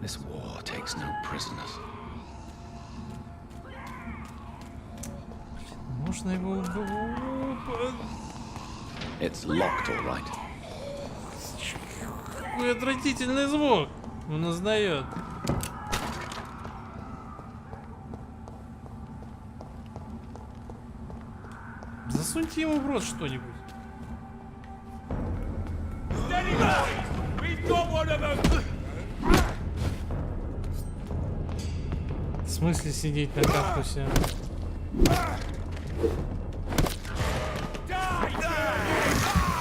This war takes no prisoners. Можно его убить. It's locked, all right. Какой отвратительный звук. Он издает. Засуньте ему в рот что-нибудь. В смысле сидеть на кактусе?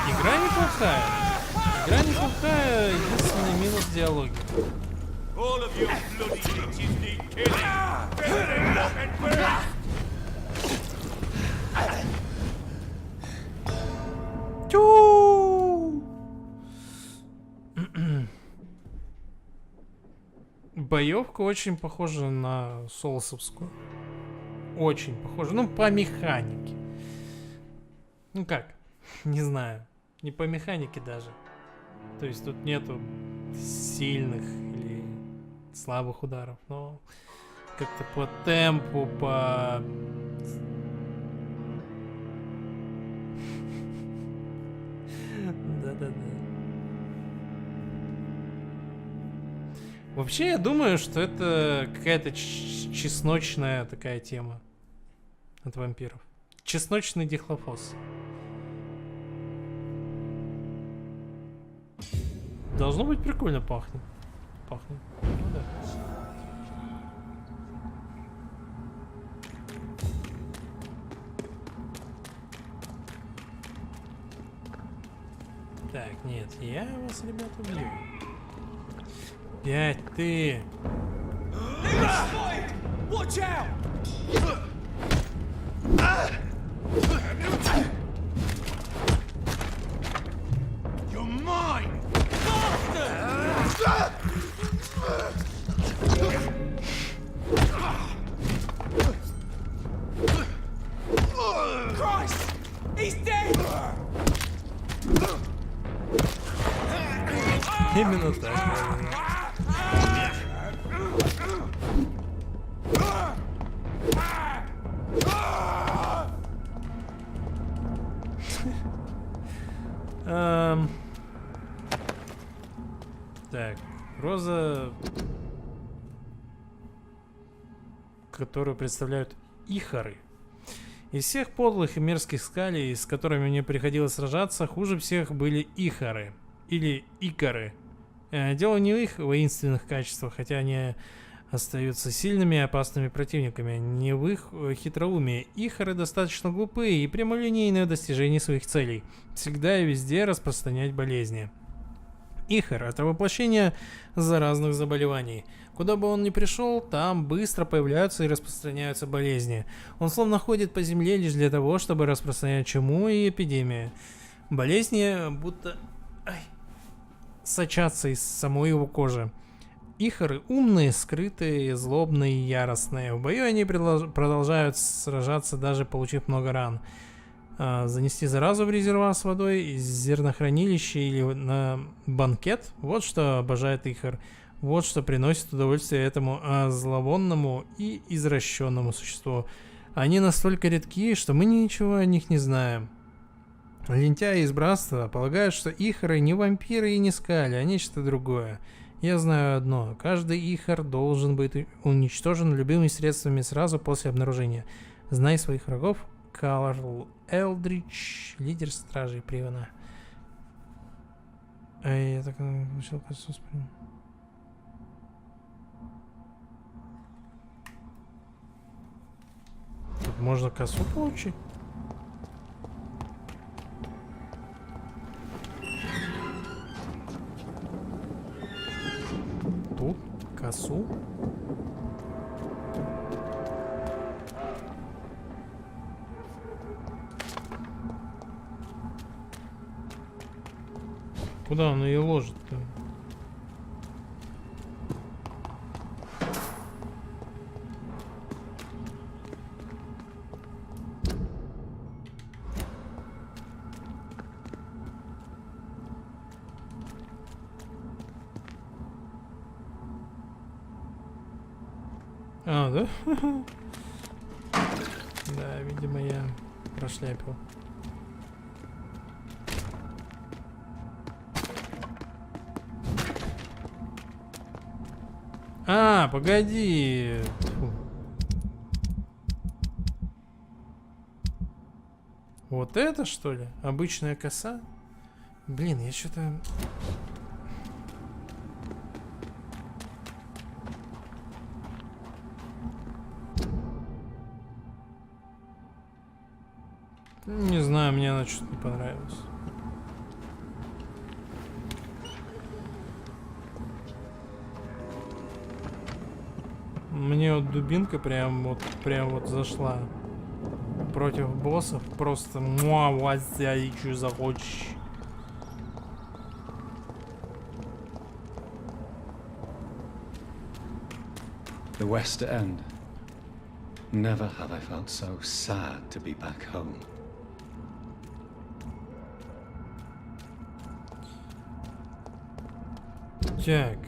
Игра неплохая. Игра неплохая, единственный минус диалоги. Боевка очень похожа на соусовскую. Очень похожа. Ну, по механике. Ну как? Не знаю. Не по механике даже. То есть тут нету сильных или слабых ударов, но как-то по темпу, по... Да-да-да. Вообще, я думаю, что это какая-то чесночная такая тема от вампиров. Чесночный дихлофос. Должно быть прикольно пахнет. Ну да. Так, нет, я вас, ребят, убью. 5 ты. Watch out! You're mine! Christ! He's dead! Именно так. Так, роза, которую представляют ихары. Из всех подлых и мерзких скалей, с которыми мне приходилось сражаться, хуже всех были ихары. Или икары. Дело не в их воинственных качествах, хотя они остаются сильными и опасными противниками, не в их хитроумии. Ихары достаточно глупые и прямолинейные в достижении своих целей. Всегда и везде распространять болезни. Ихар — это воплощение заразных заболеваний. Куда бы он ни пришел, там быстро появляются и распространяются болезни. Он словно ходит по земле лишь для того, чтобы распространять чуму и эпидемию. Болезни будто сочатся из самой его кожи. Ихары умные, скрытые, злобные и яростные. В бою они продолжают сражаться, даже получив много ран. Занести заразу в резервуар с водой, из зернохранилища или на банкет — вот что обожает Ихар. Вот что приносит удовольствие этому зловонному и извращенному существу. Они настолько редки, что мы ничего о них не знаем. Лентяи из братства полагают, что ихары не вампиры и не скали, а нечто другое. Я знаю одно: каждый ихар должен быть уничтожен любыми средствами сразу после обнаружения. Знай своих врагов. Карл Элдрич, лидер стражей Привана. Я так получил косу. Тут можно косу получить. Тут косу. Куда он ее ложит-то? А, да? Да, видимо, я прошляпил. А, погоди. Фу. Вот это, что ли? Обычная коса? Блин, я что-то... Не знаю, мне она что-то не понравилась. Мне вот дубинка прям вот зашла. Против боссов просто что захочешь. The West End. Never have I felt so sad to be back home. Так.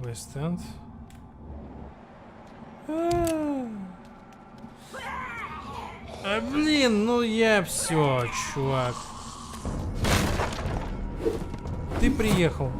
West End. Блин, ну я все, чувак. Ты приехал.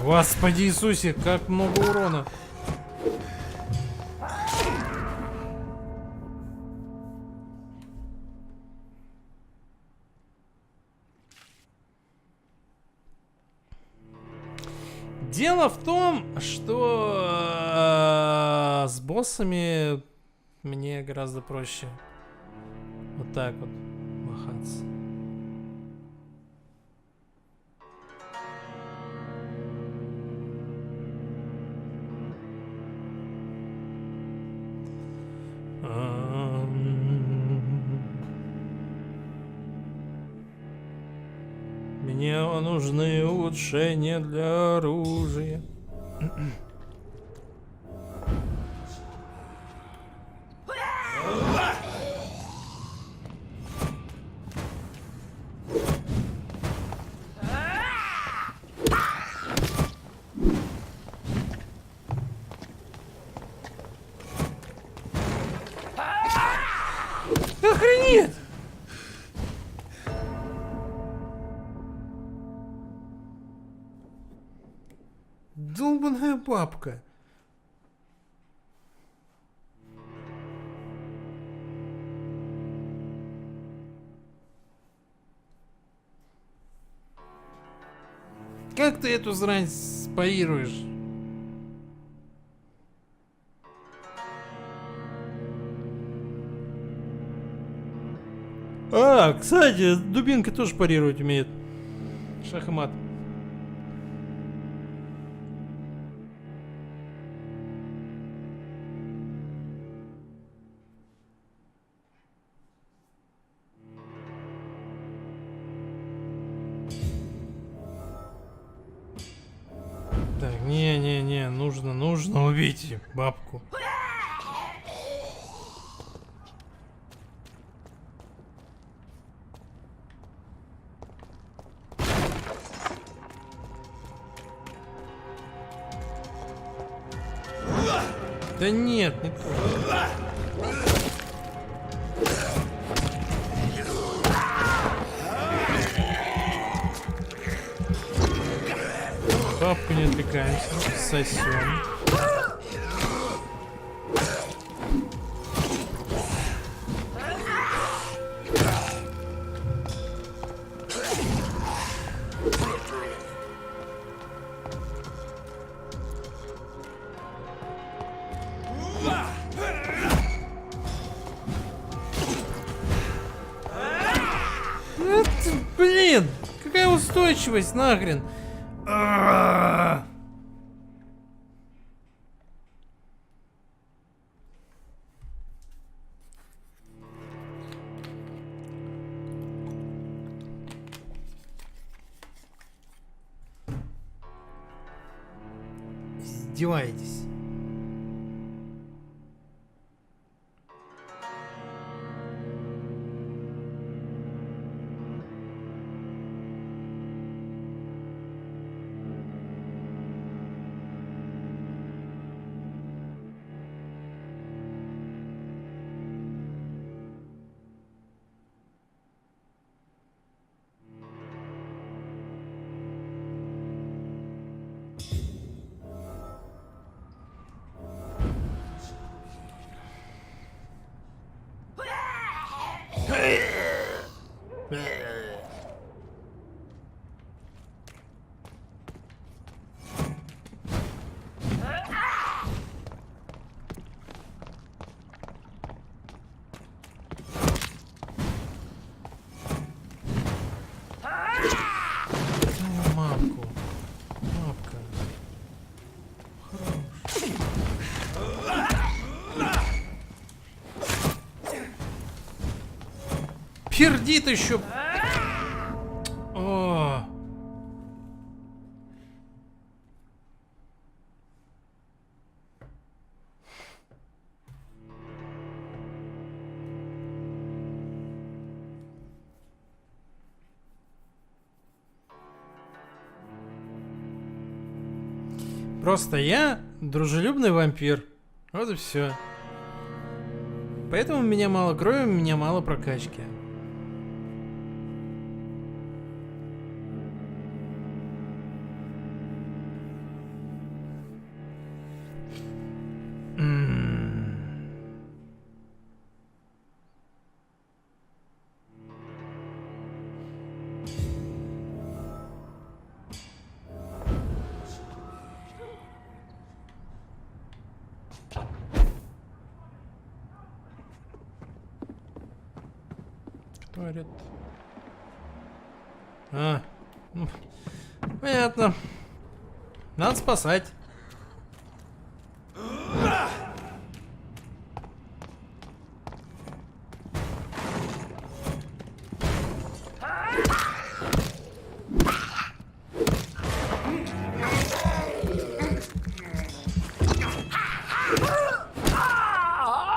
Господи Иисусе, как много урона. Дело в том, что с боссами мне гораздо проще вот так вот махаться. Мне нужны улучшения для оружия. Охренеть! Долбаная бабка. Как ты эту срань спарируешь? А, кстати, дубинка тоже парировать умеет. Шах и мат. Так, не, нужно убить бабку. Да нет, не то. Бабку не отвлекаемся, сосем. Блин, какая устойчивость, нахрен. Издеваетесь. Пердит еще. О. Просто я дружелюбный вампир. Вот и все. Поэтому у меня мало крови, у меня мало прокачки. Говорит. А, ну, понятно. Надо спасать.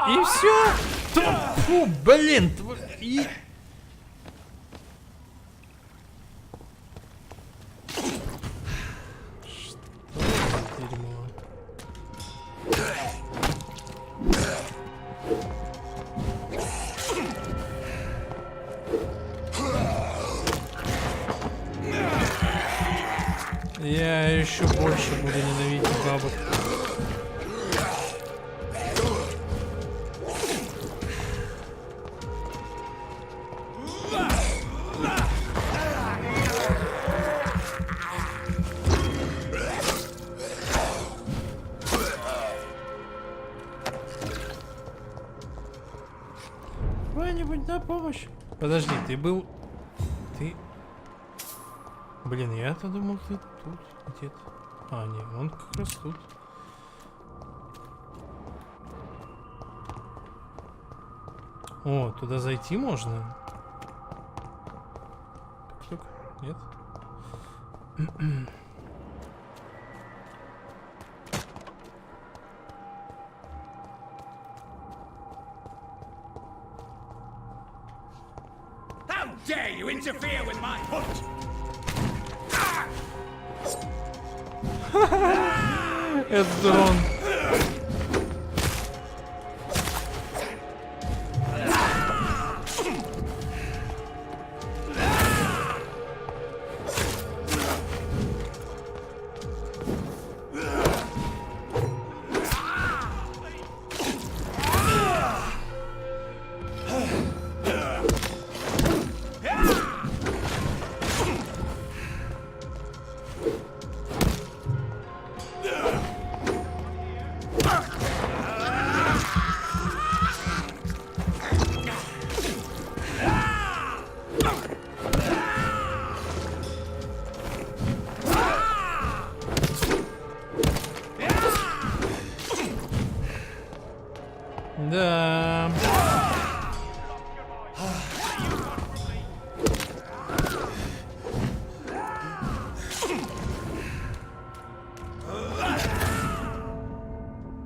И все. Фу, блин. И... Я еще больше буду ненавидеть бабок. Кто-нибудь на помощь? Подожди, ты был... Ты... Блин, я-то думал, ты тут где-то. А, нет, он как раз тут. О, туда зайти можно? Тук-тук. Нет? How dare you interfere with my hunt? Это дрон. Да.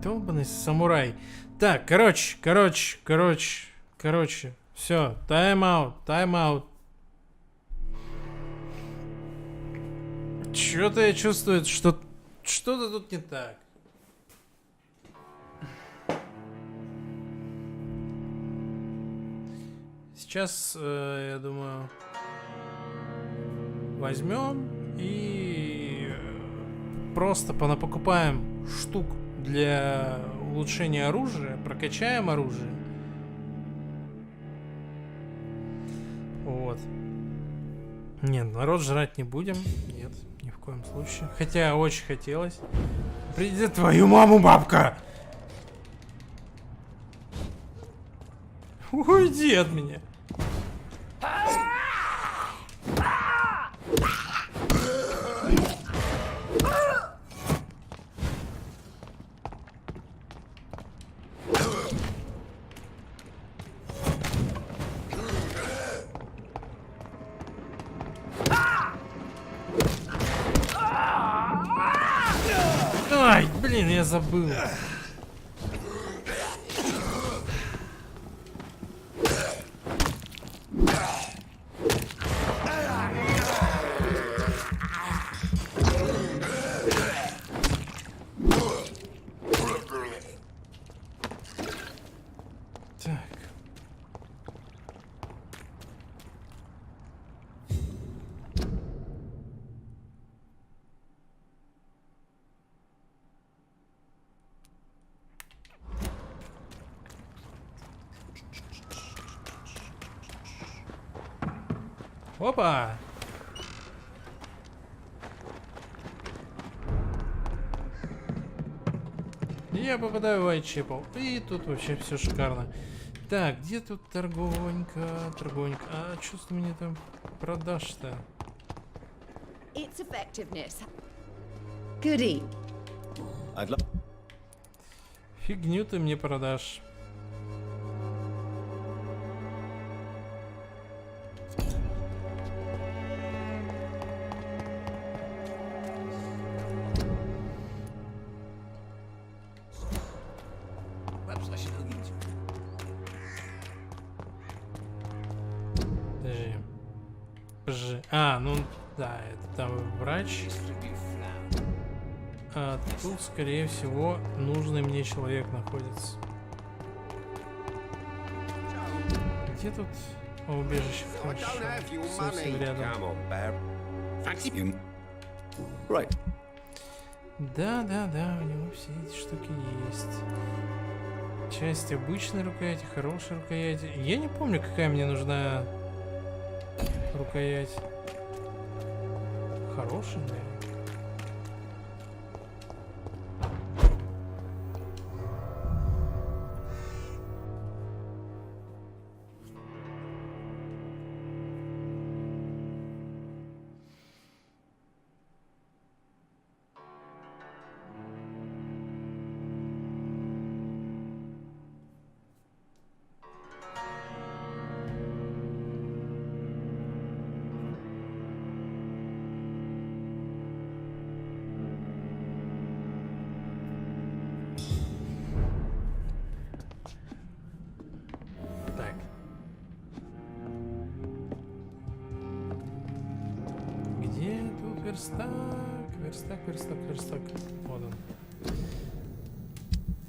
Долбаный самурай. Так, короче. Все, тайм-аут. Что-то я чувствую, что что-то тут не так. Сейчас, я думаю, возьмем и просто понапокупаем штук для улучшения оружия, прокачаем оружие. Вот. Нет, народ жрать не будем. Нет, ни в коем случае. Хотя очень хотелось. Приди твою маму, бабка! Уйди от меня. Ай, блин, я забыл. Опа! Я попадаю в Whitechapel. И тут вообще все шикарно. Так, где тут торговонька? Торговонька. А что ты мне там продашь-то? Its effectiveness. Goody. Фигню ты мне продашь. А, ну да, это там врач. А тут, скорее всего, нужный мне человек находится. Где тут убежище? Совсем рядом. Да, у него все эти штуки есть. Часть обычной рукояти, хорошей рукояти. Я не помню, какая мне нужна рукоять. Хорошая, наверное. Верстак. Вот он.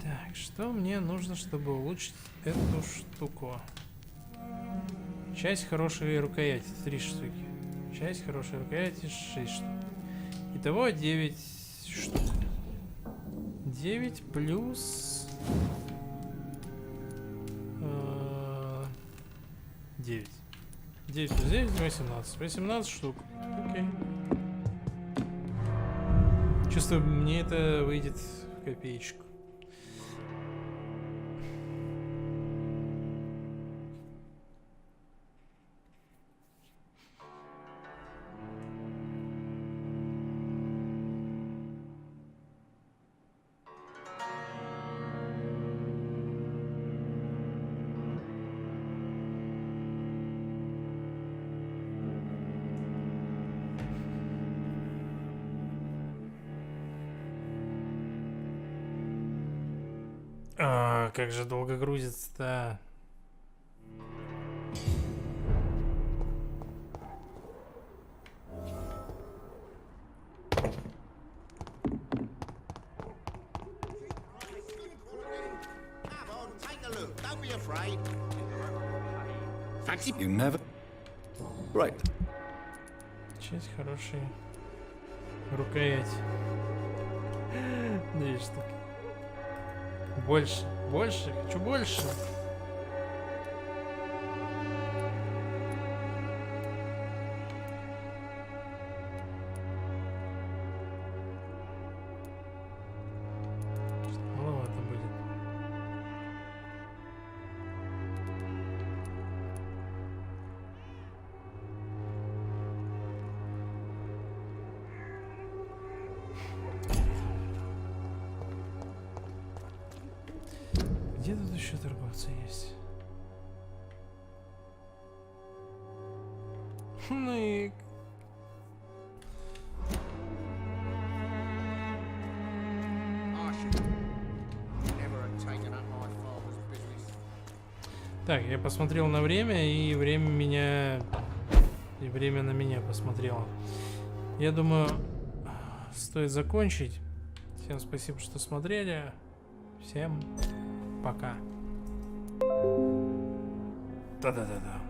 Так, что мне нужно, чтобы улучшить эту штуку? Часть хорошей рукояти, 3 штуки. Часть хорошей рукояти, 6 штук. Итого 9 штук. 9 плюс 9. 9 плюс 9, 18. 18 штук. Окей. Чувствую, мне это выйдет в копеечку. Как же долго грузится-то. You never... Right. Часть хорошей рукоять. 2 штуки. Больше, хочу больше. Маловато будет. Где тут еще торговцы есть? Ну и... Так, я посмотрел на время, и время меня... И время на меня посмотрело. Я думаю, стоит закончить. Всем спасибо, что смотрели. Всем пока. Да-да-да-да.